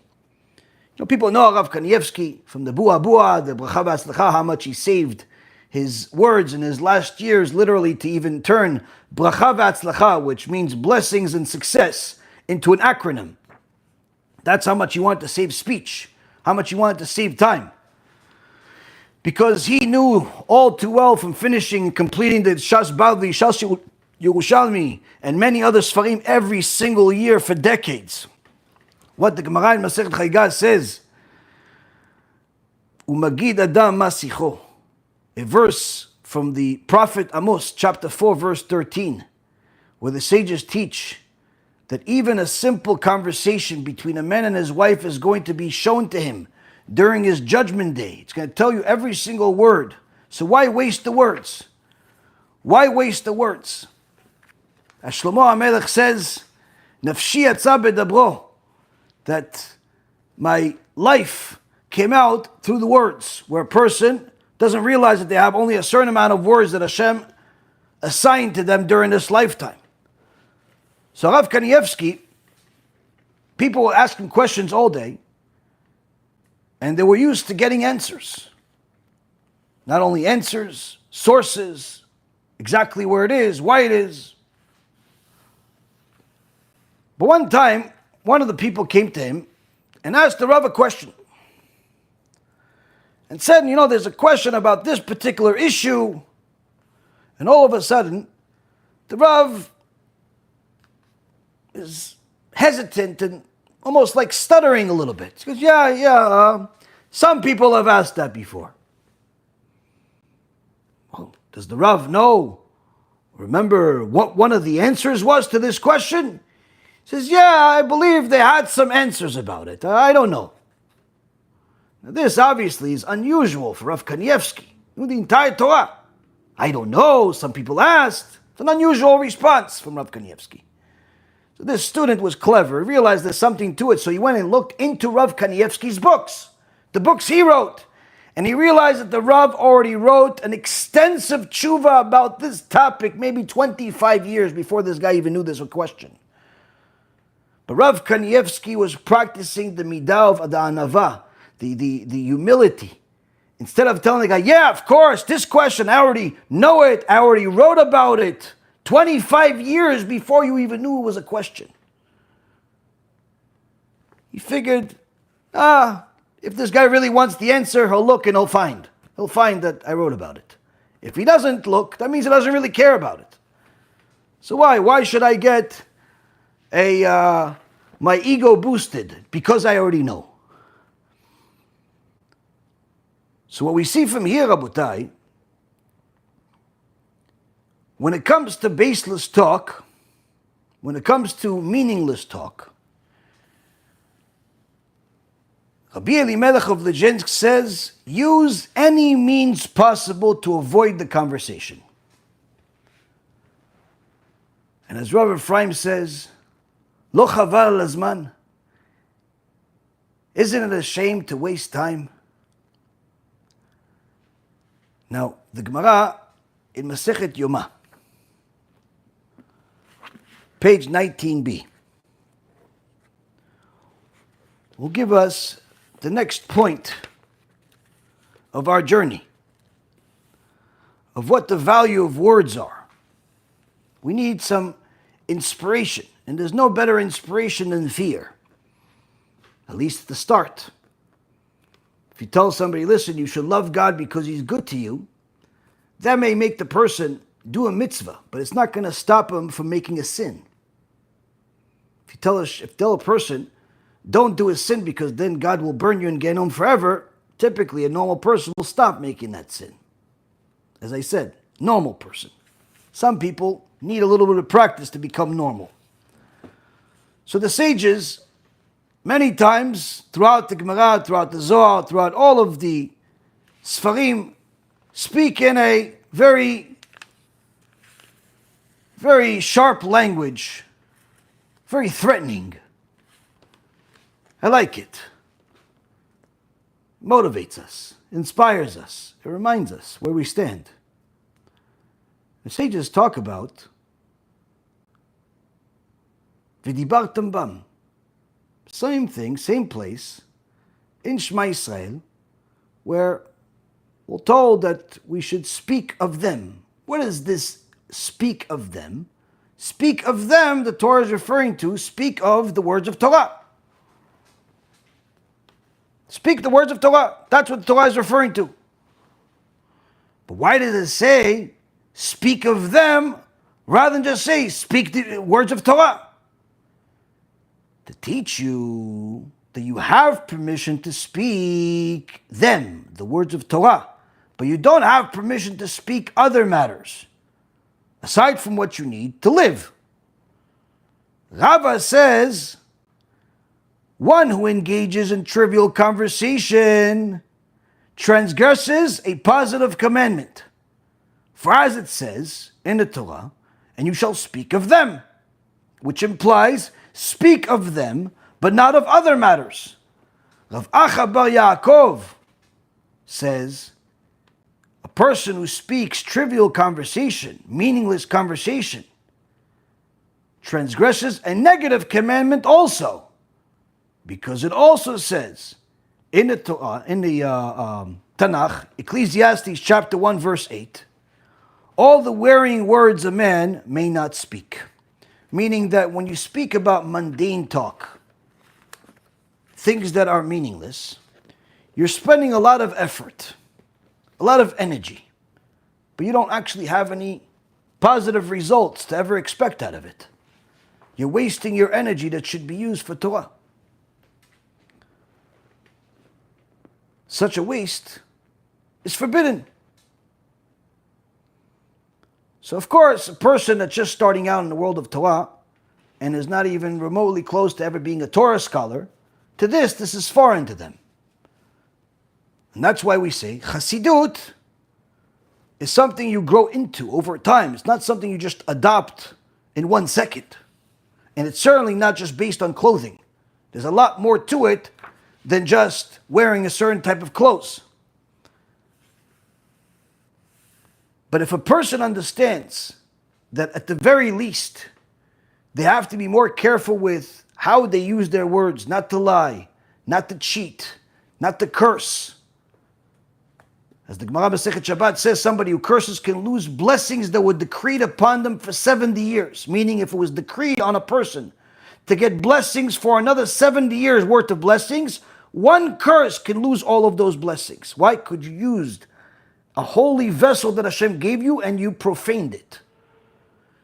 People know Rav Kanievsky from the Bua Bua, the Bracha V'Atzlacha, how much he saved his words in his last years, literally to even turn Bracha V'Atzlacha, which means blessings and success, into an acronym. That's how much he wanted to save speech, how much he wanted to save time. Because he knew all too well from finishing and completing the Shas Bavli, Shas Yerushalmi, and many other Sfarim every single year for decades. What the Gemara in Masechet Chagiga says, Umagid Adam Masicho, a verse from the prophet Amos, chapter 4, verse 13, where the sages teach that even a simple conversation between a man and his wife is going to be shown to him during his judgment day. It's going to tell you every single word. So why waste the words? Why waste the words? As Shlomo HaMelech says, Nafshi yatsa bedabro, that my life came out through the words, where a person doesn't realize that they have only a certain amount of words that HaShem assigned to them during this lifetime. So Rav Kanievsky, people were asking questions all day, and they were used to getting answers. Not only answers, sources, exactly where it is, why it is. But one time, one of the people came to him and asked the Rav a question. And said, there's a question about this particular issue. And all of a sudden, the Rav is hesitant and almost like stuttering a little bit. He goes, some people have asked that before. Well, does the Rav remember what one of the answers was to this question? He says, I believe they had some answers about it. I don't know. Now, this obviously is unusual for Rav Kanievsky. The entire Torah. I don't know, some people asked. It's an unusual response from Rav Kanievsky. So this student was clever, realized there's something to it, so he went and looked into Rav Kanievsky's books, the books he wrote. And he realized that the Rav already wrote an extensive tshuva about this topic, maybe 25 years before this guy even knew this was a question. But Rav Kanievsky was practicing the midah of the anava, the humility, Instead of telling the guy, yeah, of course, this question, I already know it. I already wrote about it 25 years before you even knew it was a question. He figured, if this guy really wants the answer, he'll look and he'll find. He'll find that I wrote about it. If he doesn't look, that means he doesn't really care about it. So why? Why should I get my ego boosted? Because I already know. So what we see from here, Rabotai, when it comes to baseless talk, when it comes to meaningless talk, Rabbi Elimelech of Lezhensk says, use any means possible to avoid the conversation. And as Rav Ephraim says, Lo chaval lazman, isn't it a shame to waste time? Now, the Gemara in Masechet Yomah, page 19b, will give us the next point of our journey, of what the value of words are. We need some inspiration, and there's no better inspiration than fear, at least at the start. If you tell somebody, listen, you should love God because He's good to you, that may make the person do a mitzvah, but it's not going to stop him from making a sin. If you tell a person, don't do a sin because then God will burn you in Gehenom forever, typically a normal person will stop making that sin. As I said, normal person. Some people need a little bit of practice to become normal. So the sages, many times throughout the Gemara, throughout the Zohar, throughout all of the Sfarim, speak in a very, very sharp language, very threatening. I like it. Motivates us, inspires us, it reminds us where we stand. The sages talk about V'dibartam bam. Same thing, same place, in Shema Yisrael, where we're told that we should speak of them. What is this speak of them? Speak of them, the Torah is referring to, speak of the words of Torah. Speak the words of Torah. That's what the Torah is referring to. But why does it say, speak of them, rather than just say, speak the words of Torah? To teach you that you have permission to speak them, the words of Torah, but you don't have permission to speak other matters, aside from what you need to live. Rava says, one who engages in trivial conversation transgresses a positive commandment. For as it says in the Torah, and you shall speak of them, which implies speak of them, but not of other matters. Rav Acha bar Yaakov says, a person who speaks trivial conversation, meaningless conversation, transgresses a negative commandment also, because it also says in the Torah, in the Tanakh, Ecclesiastes chapter 1, verse 8, all the wearying words a man may not speak. Meaning that when you speak about mundane talk, things that are meaningless, you're spending a lot of effort, a lot of energy, but you don't actually have any positive results to ever expect out of it. You're wasting your energy that should be used for Torah. Such a waste is forbidden. So of course, a person that's just starting out in the world of Torah and is not even remotely close to ever being a Torah scholar, to this is foreign to them. And that's why we say Chassidut is something you grow into over time. It's not something you just adopt in 1 second. And it's certainly not just based on clothing. There's a lot more to it than just wearing a certain type of clothes. But if a person understands that at the very least, they have to be more careful with how they use their words, not to lie, not to cheat, not to curse, As the Gemara Masechet Shabbat says, somebody who curses can lose blessings that were decreed upon them for 70 years. Meaning if it was decreed on a person to get blessings for another 70 years worth of blessings, one curse can lose all of those blessings. Why? Because you used a holy vessel that Hashem gave you and you profaned it.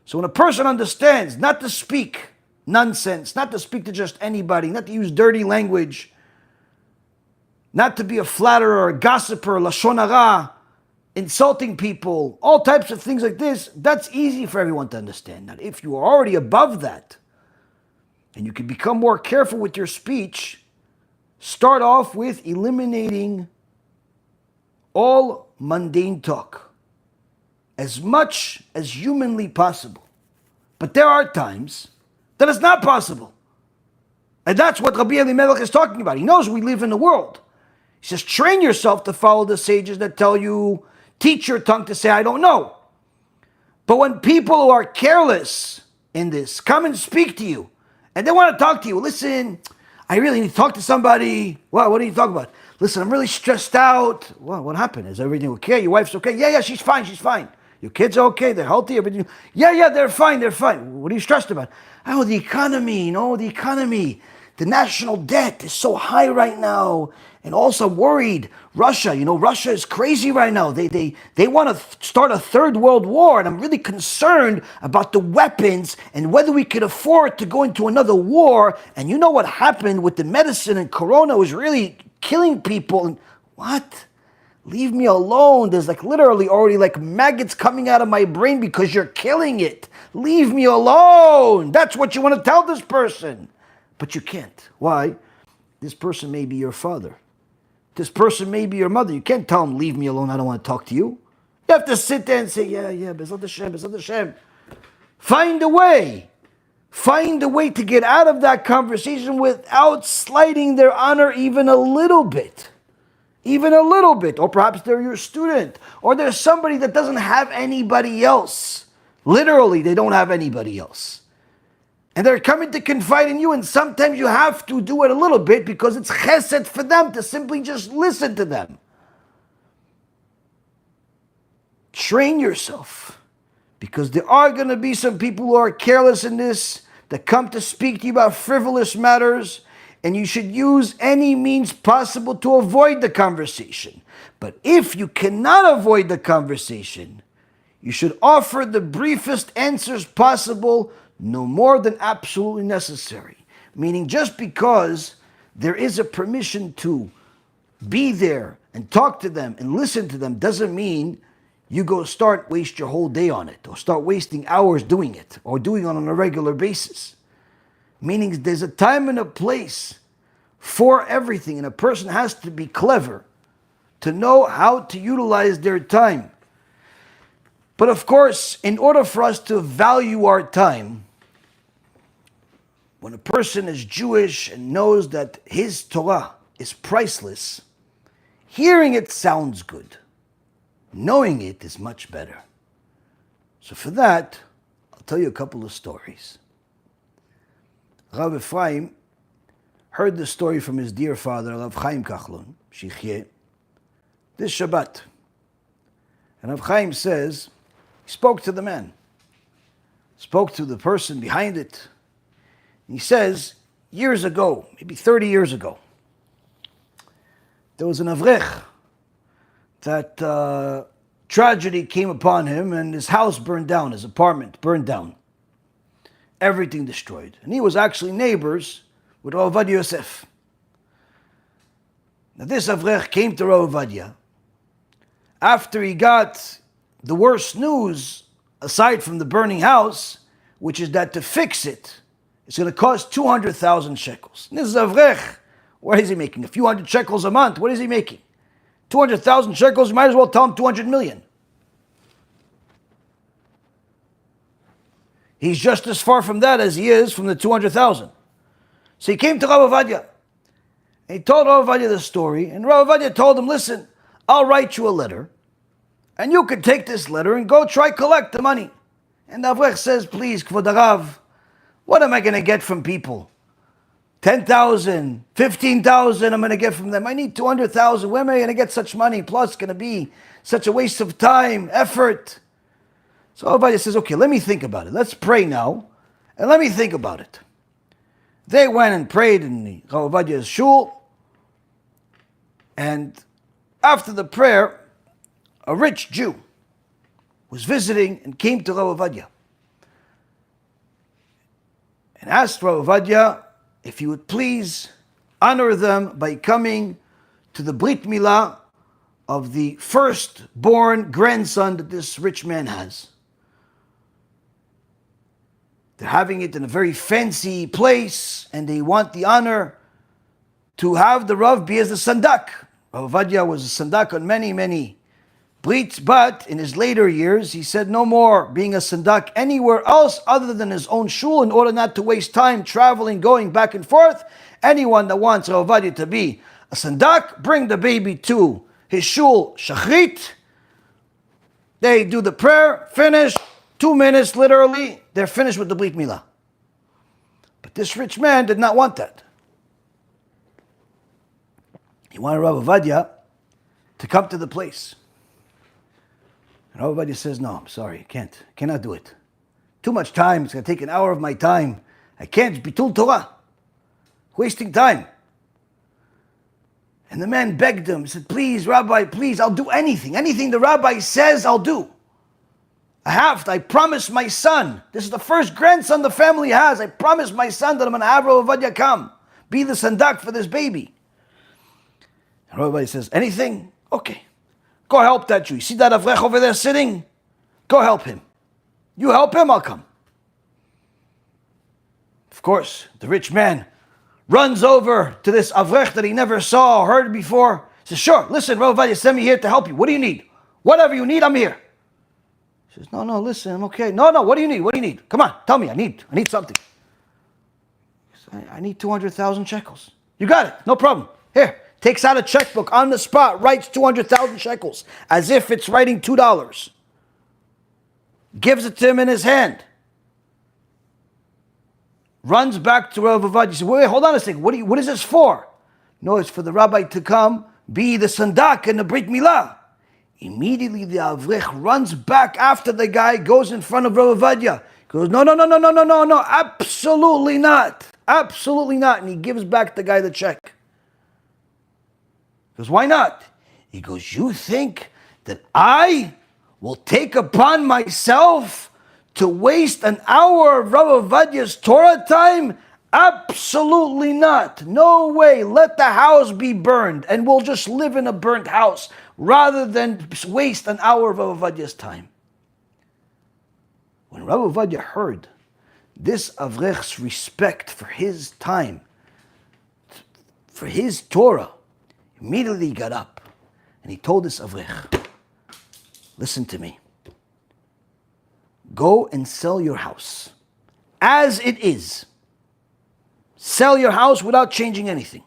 So when a person understands not to speak nonsense, not to speak to just anybody, not to use dirty language, not to be a flatterer, a gossiper, lashon hara, insulting people, all types of things like this, that's easy for everyone to understand. Now, if you are already above that, and you can become more careful with your speech, start off with eliminating all mundane talk, as much as humanly possible. But there are times that it's not possible. And that's what Rabbi Elimelech is talking about. He knows we live in the world. He says, train yourself to follow the sages that tell you, teach your tongue to say, I don't know. But when people who are careless in this come and speak to you, and they want to talk to you, listen, I really need to talk to somebody. Well, what do you talk about? Listen, I'm really stressed out. Well, what happened? Is everything okay? Your wife's okay? Yeah, she's fine. Your kids are okay? They're healthy? Everything? Yeah, they're fine. What are you stressed about? Oh, the economy, the economy. The national debt is so high right now. And also worried, Russia, Russia is crazy right now. They want to start a third world war. And I'm really concerned about the weapons and whether we could afford to go into another war. And you know what happened with the medicine and Corona was really killing people. And what? Leave me alone. There's literally already maggots coming out of my brain because you're killing it. Leave me alone. That's what you want to tell this person. But you can't. Why? This person may be your father. This person may be your mother. You can't tell them, leave me alone, I don't want to talk to you. You have to sit there and say, yeah, BeEzrat Hashem. Find a way. Find a way to get out of that conversation without slighting their honor even a little bit. Even a little bit. Or perhaps they're your student. Or there's somebody that doesn't have anybody else. Literally, they don't have anybody else. And they're coming to confide in you, and sometimes you have to do it a little bit because it's chesed for them to simply just listen to them. Train yourself, because there are going to be some people who are careless in this, that come to speak to you about frivolous matters, and you should use any means possible to avoid the conversation. But if you cannot avoid the conversation, you should offer the briefest answers possible, no more than absolutely necessary. Meaning just because there is a permission to be there and talk to them and listen to them doesn't mean you go waste your whole day on it or start wasting hours doing it or doing it on a regular basis. Meaning there's a time and a place for everything, and a person has to be clever to know how to utilize their time. But of course, in order for us to value our time, when a person is Jewish and knows that his Torah is priceless, hearing it sounds good. Knowing it is much better. So for that, I'll tell you a couple of stories. Rav Ephraim heard the story from his dear father, Rav Chaim Kachlon, Shichyeh, this Shabbat. And Rav Chaim says, he spoke to the man, spoke to the person behind it. He says, years ago, maybe 30 years ago, there was an Avrech that tragedy came upon him and his house burned down, his apartment burned down. Everything destroyed. And he was actually neighbors with Rav Ovadia Yosef. Now this Avrech came to Rav Ovadia after he got the worst news, aside from the burning house, which is that to fix it, it's going to cost 200,000 shekels. And this is Avrech. What is he making? A few hundred shekels a month. What is he making? 200,000 shekels, you might as well tell him 200 million. He's just as far from that as he is from the 200,000. So he came to Rav Ovadia. And he told Rav Ovadia the story. And Rav Ovadia told him, listen, I'll write you a letter. And you can take this letter and go try collect the money. And Avrech says, please, Kvod Harav, what am I going to get from people? 10,000, 15,000 I'm going to get from them. I need 200,000. Where am I going to get such money? Plus, it's going to be such a waste of time, effort. So Obadiah says, okay, let me think about it. Let's pray now, and let me think about it. They went and prayed in the Obadiah's shul, and after the prayer, a rich Jew was visiting and came to Rav Obadiah and asked Rav Obadiah if he would please honor them by coming to the Brit Milah of the firstborn grandson that this rich man has. They're having it in a very fancy place, and they want the honor to have the Rav be as the Sandak. Rav Obadiah was a Sandak on many Brits, but in his later years, he said no more being a Sandak anywhere else other than his own shul in order not to waste time traveling, going back and forth. Anyone that wants Rav Obadiah to be a Sandak, bring the baby to his shul, Shachrit. They do the prayer, finish, 2 minutes literally, they're finished with the Brit Milah. But this rich man did not want that. He wanted Rav Obadiah to come to the place. And Rav Obadiah says, no, I'm sorry, cannot do it. Too much time, it's going to take an hour of my time. I can't, bitul Torah. Wasting time. And the man begged him, he said, please, Rabbi, please, I'll do anything. Anything the Rabbi says, I'll do. I promised my son, this is the first grandson the family has, I promised my son that I'm going to have Rav Obadiah come, be the sandak for this baby. And Rav Obadiah says, anything? Okay. Go help that Jew. You see that Avrech over there sitting? Go help him. You help him, I'll come. Of course, the rich man runs over to this Avrech that he never saw or heard before. He says, sure, listen, Rav Obadiah sent me here to help you. What do you need? Whatever you need, I'm here. He says, no, listen, I'm okay. No, what do you need? What do you need? Come on, tell me, I need something. He says, I need 200,000 shekels. You got it, no problem. Here, takes out a checkbook on the spot, writes 200,000 shekels, as if it's writing $2. Gives it to him in his hand. Runs back to Rav Obadiah. He says, wait, hold on a second. What is this for? No, it's for the rabbi to come, be the sandak in the Brit Milah. Immediately the Avrech runs back after the guy, goes in front of Rav Obadiah. He goes, no, absolutely not. Absolutely not. And he gives back the guy the check. He goes, why not? He goes, you think that I will take upon myself to waste an hour of Rav Obadiah's Torah time? Absolutely not. No way. Let the house be burned and we'll just live in a burnt house rather than waste an hour of Rav Obadiah's time. When Rav Obadiah heard this Avrech's respect for his time, for his Torah, immediately he got up and he told this Avrech, listen to me. Go and sell your house as it is. Sell your house without changing anything.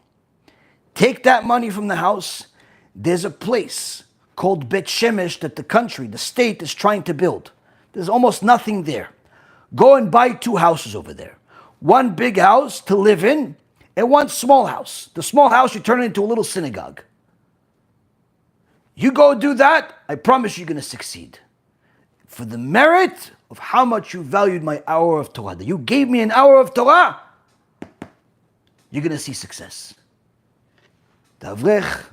Take that money from the house. There's a place called Bet Shemesh that the state is trying to build. There's almost nothing there. Go and buy 2 houses over there. One big house to live in and one small house. The small house you turn it into a little synagogue. You go do that, I promise you're going to succeed. For the merit of how much you valued my hour of Torah, that you gave me an hour of Torah, you're going to see success. The Avrech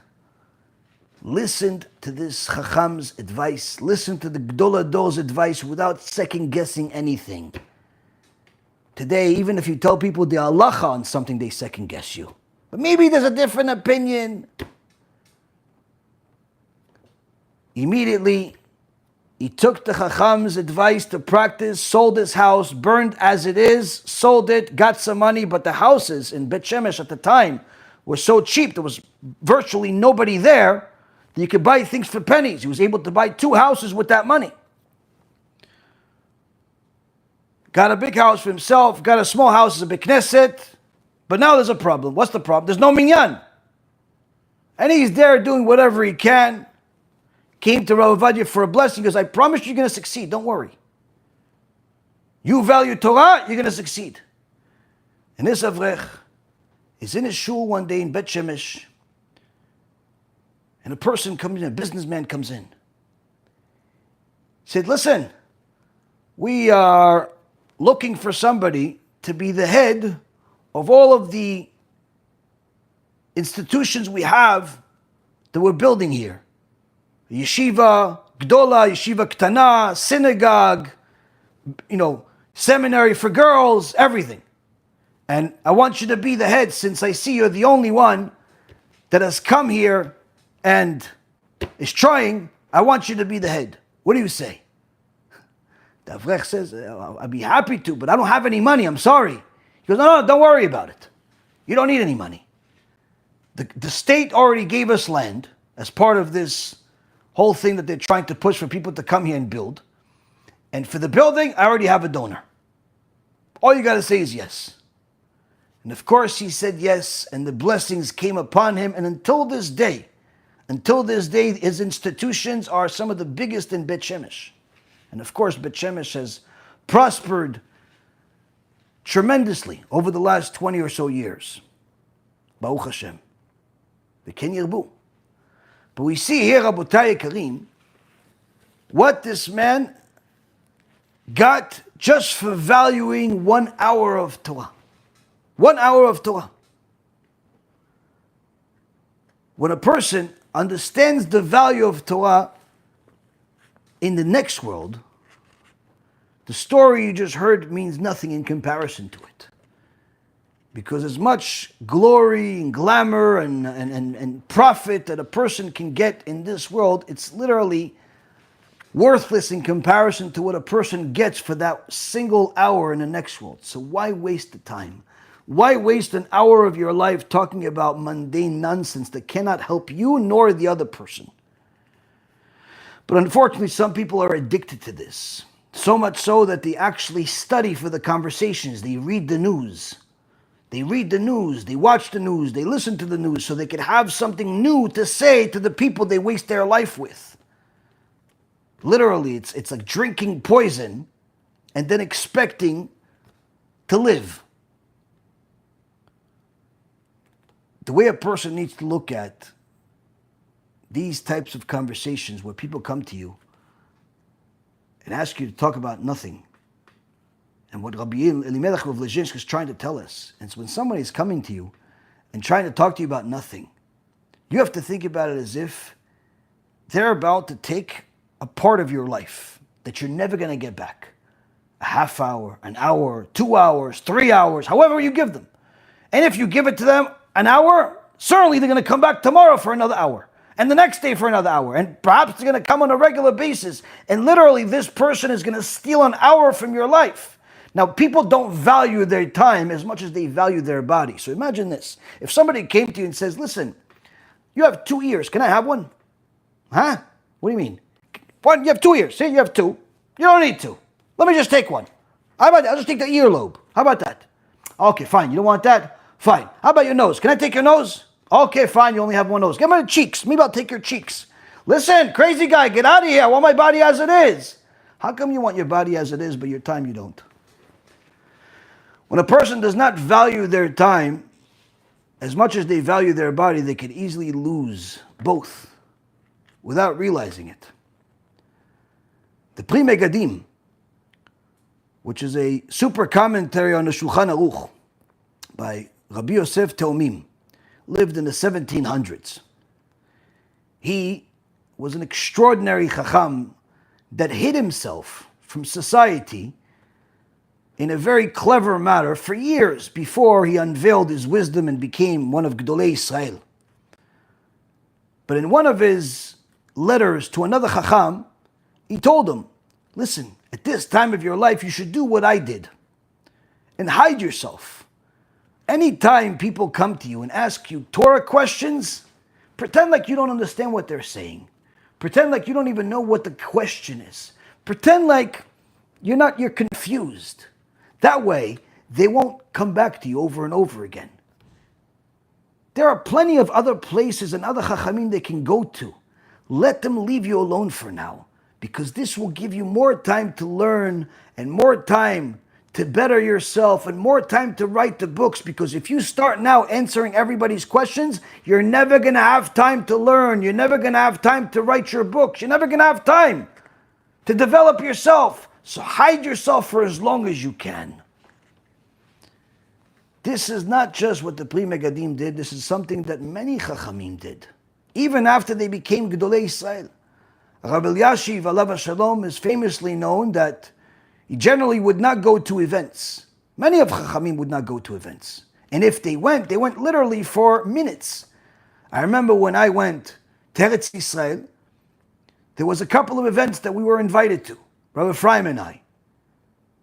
listened to this Chacham's advice, listened to the Gdol Ador's advice without second guessing anything. Today, even if you tell people the halacha on something, they second guess you. But maybe there's a different opinion. Immediately, he took the Chacham's advice to practice, sold his house, burned as it is, sold it, got some money, but the houses in Bet Shemesh at the time were so cheap, there was virtually nobody there, that you could buy things for pennies. He was able to buy 2 houses with that money. Got a big house for himself, got a small house as a big knesset, but now there's a problem. What's the problem? There's no minyan. And he's there doing whatever he can. Came to Rav Obadiah for a blessing. He goes, I promise you're going to succeed. Don't worry. You value Torah, you're going to succeed. And this Avrech is in his shul one day in Bet Shemesh, and a person comes in, a businessman comes in. He said, listen, we are looking for somebody to be the head of all of the institutions we have that we're building here. Yeshiva Gdola, Yeshiva Ktana, synagogue, seminary for girls, everything. And I want you to be the head, since I see you're the only one that has come here and is trying. I want you to be the head. What do you say? The Avrech says, I'd be happy to, but I don't have any money. I'm sorry. He goes, no, don't worry about it. You don't need any money. The state already gave us land as part of this whole thing that they're trying to push for people to come here and build. And for the building, I already have a donor. All you got to say is yes. And of course, he said yes, and the blessings came upon him. And until this day, his institutions are some of the biggest in Bet Shemesh. And of course, Bet Shemesh has prospered tremendously over the last 20 or so years. Baruch HaShem. V'ken yirbu. But we see here, Rabotai Karim, what this man got just for valuing 1 hour of Torah. 1 hour of Torah. When a person understands the value of Torah in the next world, the story you just heard means nothing in comparison to it. Because as much glory and glamour and profit that a person can get in this world, it's literally worthless in comparison to what a person gets for that single hour in the next world. So why waste the time? Why waste an hour of your life talking about mundane nonsense that cannot help you nor the other person? But unfortunately, some people are addicted to this. So much so that they actually study for the conversations. They read the news. They read the news, they watch the news, they listen to the news so they can have something new to say to the people they waste their life with. Literally, it's like drinking poison and then expecting to live. The way a person needs to look at these types of conversations where people come to you and ask you to talk about nothing. And what Rabbi Elimelech of Lezhinsk is trying to tell us, is when somebody is coming to you and trying to talk to you about nothing, you have to think about it as if they're about to take a part of your life that you're never going to get back. A half hour, an hour, 2 hours, 3 hours, however you give them. And if you give it to them an hour, certainly they're going to come back tomorrow for another hour. And the next day for another hour. And perhaps they're going to come on a regular basis. And literally this person is going to steal an hour from your life. Now, people don't value their time as much as they value their body. So imagine this. If somebody came to you and says, listen, you have 2 ears. Can I have one? Huh? What do you mean? What? You have 2 ears. See, you have 2. You don't need 2. Let me just take one. How about that? I'll just take the earlobe. How about that? Okay, fine. You don't want that? Fine. How about your nose? Can I take your nose? Okay, fine. You only have one nose. Give me the cheeks. Maybe I'll take your cheeks. Listen, crazy guy, get out of here. I want my body as it is. How come you want your body as it is, but your time you don't? When a person does not value their time as much as they value their body, they can easily lose both without realizing it. The Pri Megadim, which is a super commentary on the Shulchan Aruch by Rabbi Yosef Teomim, lived in the 1700s. He was an extraordinary chacham that hid himself from society in a very clever manner for years before he unveiled his wisdom and became one of Gdolei Israel. But in one of his letters to another chacham, he told him, listen, at this time of your life, you should do what I did and hide yourself. Anytime people come to you and ask you Torah questions, pretend like you don't understand what they're saying. Pretend like you don't even know what the question is. Pretend like you're confused. That way, they won't come back to you over and over again. There are plenty of other places and other chachamim they can go to. Let them leave you alone for now, because this will give you more time to learn and more time to better yourself and more time to write the books, because if you start now answering everybody's questions, you're never going to have time to learn. You're never going to have time to write your books. You're never going to have time to develop yourself. So hide yourself for as long as you can. This is not just what the Pri Megadim did. This is something that many Chachamim did, even after they became Gedolei Israel. Rabbi Elyashiv, alav Shalom, is famously known that he generally would not go to events. Many of Chachamim would not go to events. And if they went literally for minutes. I remember when I went to Eretz Yisrael, there was a couple of events that we were invited to, Rabbi Ephraim and I.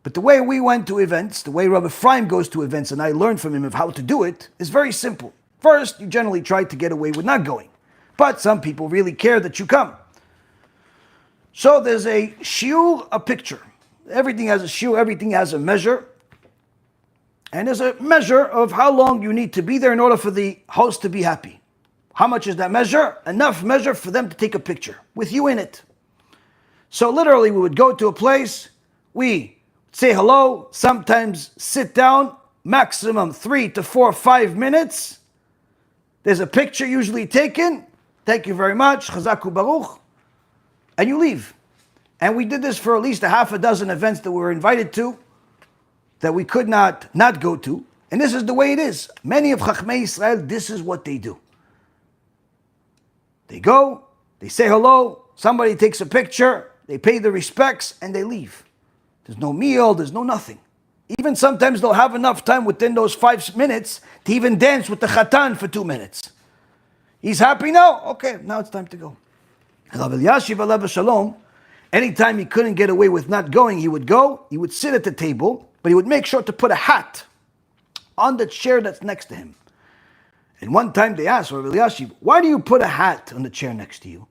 But the way we went to events, the way Rabbi Ephraim goes to events, and I learned from him of how to do it, is very simple. First, you generally try to get away with not going. But some people really care that you come. So there's a shiur, a picture. Everything has a shiur, everything has a measure. And there's a measure of how long you need to be there in order for the host to be happy. How much is that measure? Enough measure for them to take a picture with you in it. So literally we would go to a place, we say hello, sometimes sit down, maximum 3 to 4, 5 minutes. There's a picture usually taken. Thank you very much, Chazaku Baruch. And you leave. And we did this for at least a half a dozen events that we were invited to, that we could not go to. And this is the way it is. Many of Chachmei Israel, this is what they do. They go, they say hello, somebody takes a picture, they pay the respects, and they leave. There's no meal, there's no nothing. Even sometimes they'll have enough time within those 5 minutes to even dance with the Khatan for 2 minutes. He's happy now? Okay, now it's time to go. Rabbi Elyashiv alav Shalom, anytime he couldn't get away with not going, he would go, he would sit at the table, but he would make sure to put a hat on the chair that's next to him. And one time they asked Rabbi Elyashiv, why do you put a hat on the chair next to you?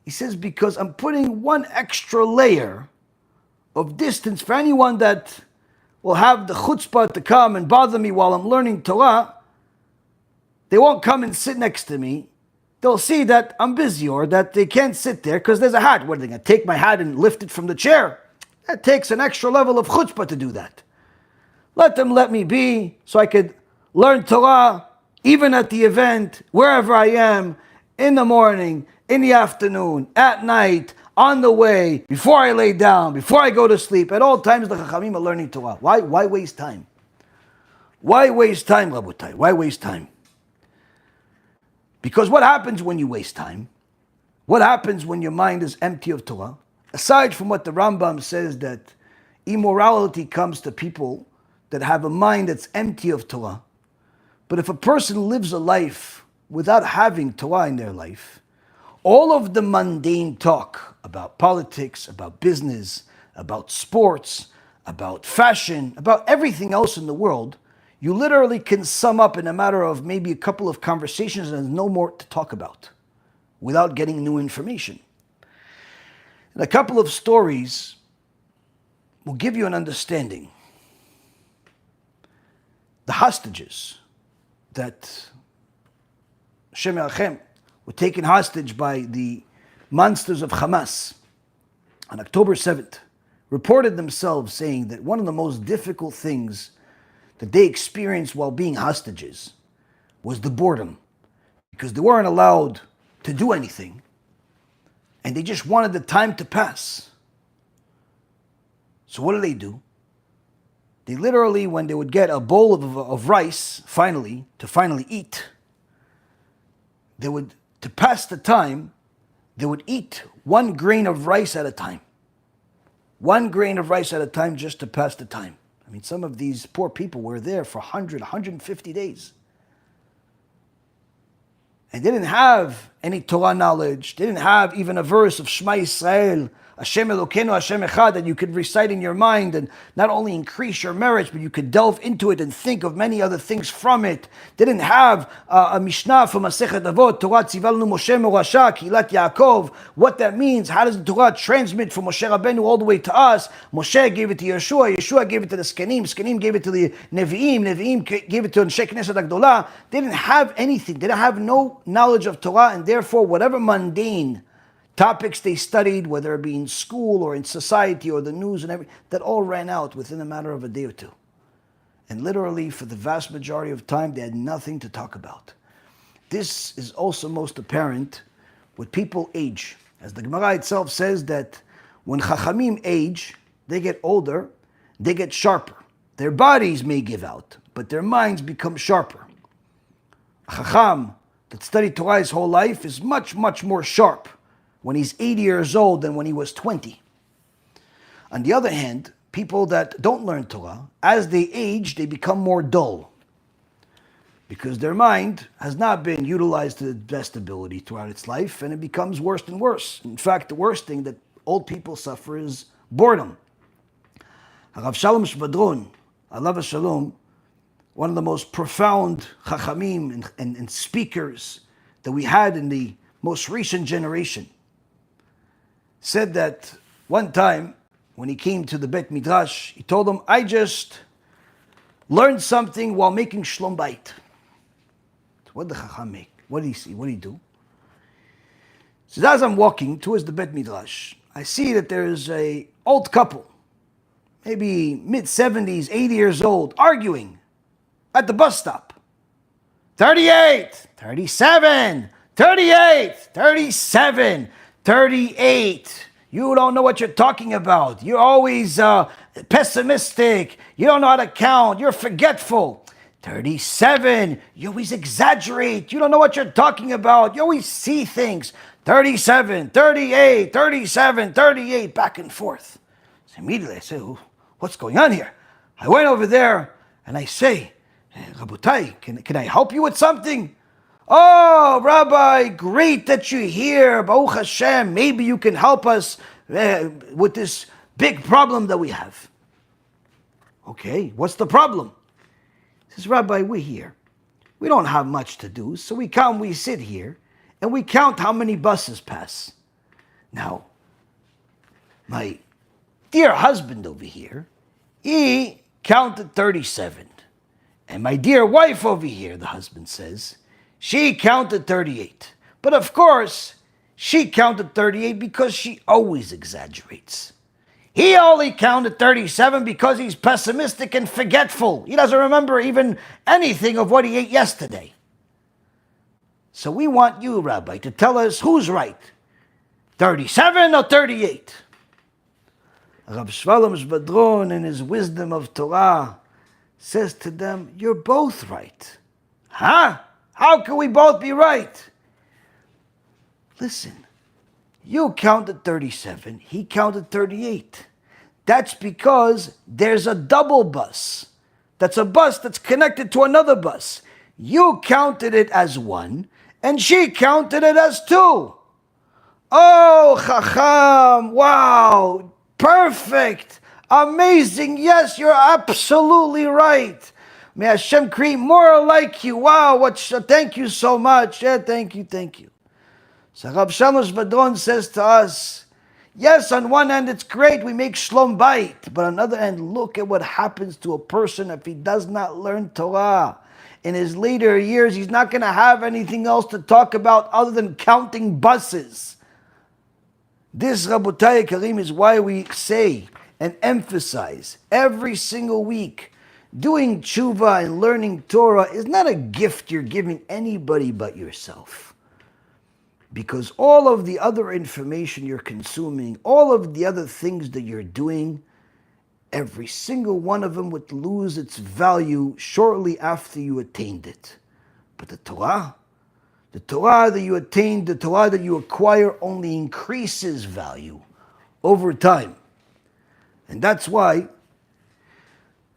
He says, because I'm putting one extra layer of distance for anyone that will have the chutzpah to come and bother me while I'm learning Torah. They won't come and sit next to me. They'll see that I'm busy or that they can't sit there because there's a hat. What are they going to take my hat and lift it from the chair? That takes an extra level of chutzpah to do that. Let them let me be so I could learn Torah even at the event, wherever I am, in the morning, in the afternoon, at night, on the way, before I lay down, before I go to sleep. At all times the Chachamim are learning Torah. Why waste time? Why waste time, Rabotai? Why waste time? Because what happens when you waste time? What happens when your mind is empty of Torah? Aside from what the Rambam says, that immorality comes to people that have a mind that's empty of Torah. But if a person lives a life without having Torah in their life, all of the mundane talk about politics, about business, about sports, about fashion, about everything else in the world, you literally can sum up in a matter of maybe a couple of conversations and there's no more to talk about without getting new information. And a couple of stories will give you an understanding. The hostages that HaShem Yachem were taken hostage by the monsters of Hamas on October 7th, reported themselves saying that one of the most difficult things that they experienced while being hostages was the boredom, because they weren't allowed to do anything, and they just wanted the time to pass. So what do? They literally, when they would get a bowl of rice, finally eat, they would, to pass the time, they would eat 1 grain of rice at a time. 1 grain of rice at a time just to pass the time. I mean, some of these poor people were there for 150 days. And they didn't have any Torah knowledge. They didn't have even a verse of Shema Yisrael, Hashem Elokeinu, Hashem Echad, that you could recite in your mind and not only increase your merits, but you could delve into it and think of many other things from it. They didn't have a Mishnah from Masechet Avot, Torah Tzivalnu Moshe Morasha, Kilat Yaakov, what that means. How does the Torah transmit from Moshe Rabbeinu all the way to us? Moshe gave it to Yeshua, Yeshua gave it to the Skenim gave it to the Nevi'im gave it to Anshe Knesset HaGdolah. They didn't have anything. They didn't have no knowledge of Torah, and therefore whatever mundane topics they studied, whether it be in school or in society or the news and everything, that all ran out within a matter of a day or two. And literally, for the vast majority of time, they had nothing to talk about. This is also most apparent with people age. As the Gemara itself says that when Chachamim age, they get older, they get sharper. Their bodies may give out, but their minds become sharper. A Chacham that studied Torah his whole life is much, much more sharp when he's 80 years old than when he was 20. On the other hand, people that don't learn Torah, as they age, they become more dull because their mind has not been utilized to the best ability throughout its life, and it becomes worse and worse. In fact, the worst thing that old people suffer is boredom. Rav Shalom Shvadron, alav shalom, one of the most profound chachamim and speakers that we had in the most recent generation, said that one time when he came to the Bet Midrash, he told them, I just learned something while making shlom bayit. What did the chacham make? What did he see? What did he do? He says, as I'm walking towards the Bet Midrash, I see that there is an old couple, maybe mid-70s, 80 years old, arguing at the bus stop. 38, 37, 38, 37, 38. You don't know what you're talking about. You're always pessimistic. You don't know how to count. You're forgetful. 37. You always exaggerate. You don't know what you're talking about. You always see things. 37, 38, 37, 38, back and forth. So immediately I say, what's going on here? I went over there and I say, Rabotai, can I help you with something? Oh, Rabbi, great that you're here. Baruch HaShem, maybe you can help us with this big problem that we have. Okay, what's the problem? He says, Rabbi, we're here. We don't have much to do, so we sit here, and we count how many buses pass. Now, my dear husband over here, he counted 37. And my dear wife over here, the husband says, she counted 38. But of course, she counted 38 because she always exaggerates. He only counted 37 because he's pessimistic and forgetful. He doesn't remember even anything of what he ate yesterday. So we want you, Rabbi, to tell us who's right, 37 or 38. Rav Shalom Shvadron, in his wisdom of Torah, says to them, you're both right. Huh? How can we both be right? Listen, you counted 37, he counted 38. That's because there's a double bus. That's a bus that's connected to another bus. You counted it as one, and she counted it as two. Oh, Chacham, wow, perfect, amazing, yes, you're absolutely right. May Hashem create more like you. Wow, thank you so much. Yeah, thank you. So Rav Shalom Shvadron says to us, yes, on one hand it's great, we make shlom bayit, but on the other hand, look at what happens to a person if he does not learn Torah. In his later years, he's not going to have anything else to talk about other than counting buses. This, Rabotai Karim, is why we say and emphasize every single week, doing tshuva and learning Torah is not a gift you're giving anybody but yourself. Because all of the other information you're consuming, all of the other things that you're doing, every single one of them would lose its value shortly after you attained it. But the Torah that you attain, the Torah that you acquire only increases value over time. And that's why,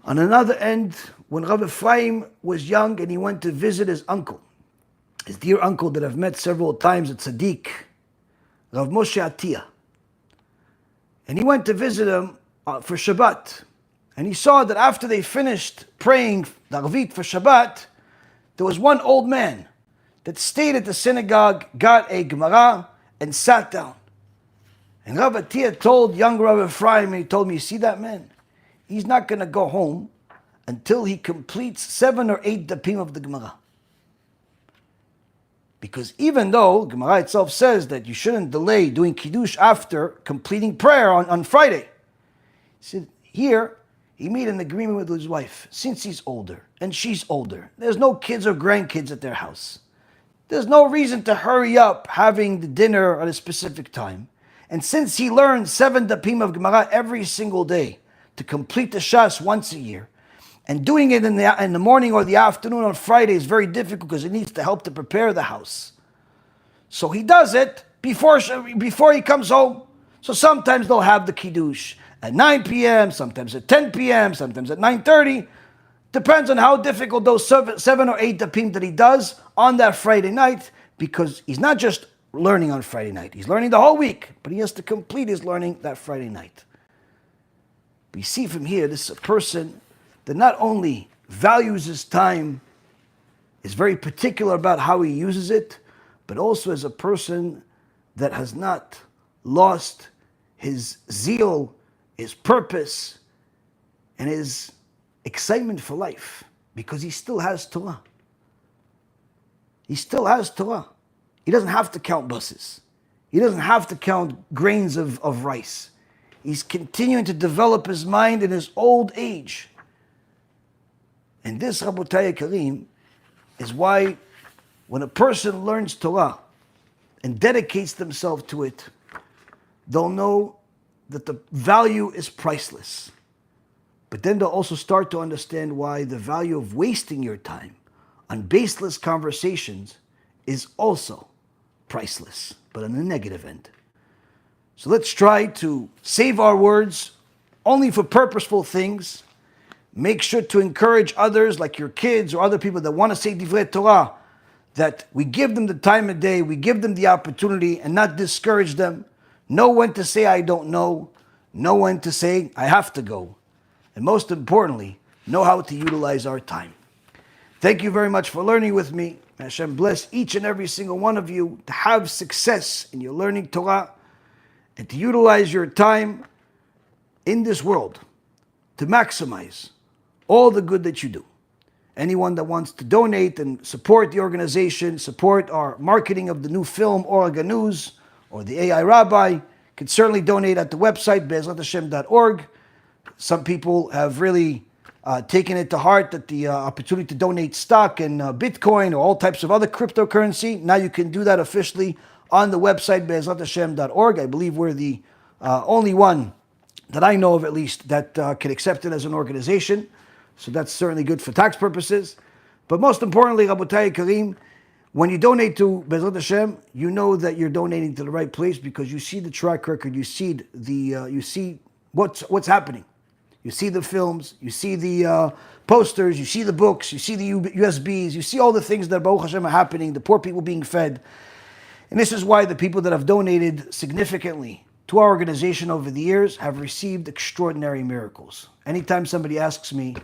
on another end, when Rav Ephraim was young and he went to visit his uncle, his dear uncle that I've met several times at Tzaddik, Rav Moshe Atiyah. And he went to visit him for Shabbat. And he saw that after they finished praying the Arvit for Shabbat, there was one old man that stayed at the synagogue, got a Gemara, and sat down. And Rav Atiyah told young Rav Ephraim, he told me, you see that man? He's not going to go home until he completes 7 or 8 dapim of the Gemara. Because even though Gemara itself says that you shouldn't delay doing Kiddush after completing prayer on Friday. He said, here, he made an agreement with his wife. Since he's older, and she's older, there's no kids or grandkids at their house. There's no reason to hurry up having the dinner at a specific time. And since he learns 7 dapim of Gemara every single day to complete the Shas once a year, and doing it in the morning or the afternoon on Friday is very difficult because it needs to help to prepare the house. So he does it before he comes home. So sometimes they'll have the Kiddush at 9 p.m., sometimes at 10 p.m., sometimes at 9:30. Depends on how difficult those 7 or 8 dapim that he does on that Friday night, because he's not just learning on Friday night. He's learning the whole week, but he has to complete his learning that Friday night. We see from here, this is a person that not only values his time, is very particular about how he uses it, but also as a person that has not lost his zeal, his purpose, and his excitement for life, because he still has Torah. He still has Torah. He doesn't have to count buses. He doesn't have to count grains of rice. He's continuing to develop his mind in his old age. And this, Rabotai Karim, is why when a person learns Torah and dedicates themselves to it, they'll know that the value is priceless. But then they'll also start to understand why the value of wasting your time on baseless conversations is also priceless, but on the negative end. So let's try to save our words only for purposeful things. Make sure to encourage others, like your kids or other people that want to say Divrei Torah, that we give them the time of day, we give them the opportunity and not discourage them. Know when to say I don't know when to say I have to go. And most importantly, know how to utilize our time. Thank you very much for learning with me. May HaShem bless each and every single one of you to have success in your learning Torah and to utilize your time in this world to maximize all the good that you do. Anyone that wants to donate and support the organization, support our marketing of the new film, Oregon News, or the AI Rabbi, can certainly donate at the website, BeEzrat.org. Some people have really taken it to heart that the opportunity to donate stock and Bitcoin or all types of other cryptocurrency, now you can do that officially on the website, BeEzrat.org. I believe we're the only one that I know of, at least, that can accept it as an organization. So that's certainly good for tax purposes. But most importantly, Rabotai Karim, when you donate to BeEzrat Hashem, you know that you're donating to the right place because you see the track record, you see what's happening. You see the films, you see the posters, you see the books, you see the USBs, you see all the things that Baruch Hashem are happening, the poor people being fed. And this is why the people that have donated significantly to our organization over the years have received extraordinary miracles. Anytime somebody asks me,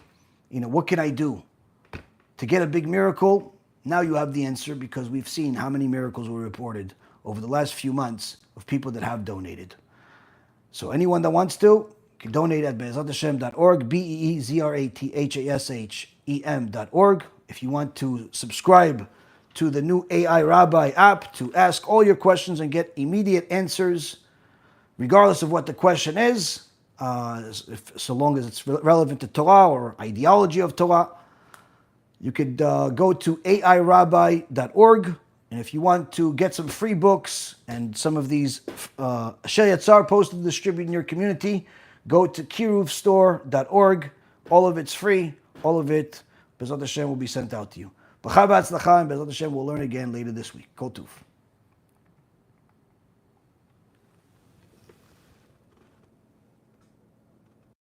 what can I do to get a big miracle? Now you have the answer, because we've seen how many miracles were reported over the last few months of people that have donated. So anyone that wants to can donate at BeEzratHashem.org, BeEzratHashem.org. If you want to subscribe to the new AI Rabbi app to ask all your questions and get immediate answers, regardless of what the question is, so long as it's relevant to Torah or ideology of Torah, you could go to AIRabbi.org. And if you want to get some free books and some of these Asher Yatzar posted and distributed in your community, go to kiruvstore.org. All of it's free. All of it, Be'ezrat Hashem, will be sent out to you. B'chai v'atzlacha, and Be'ezrat Hashem will learn again later this week. Kol tuv.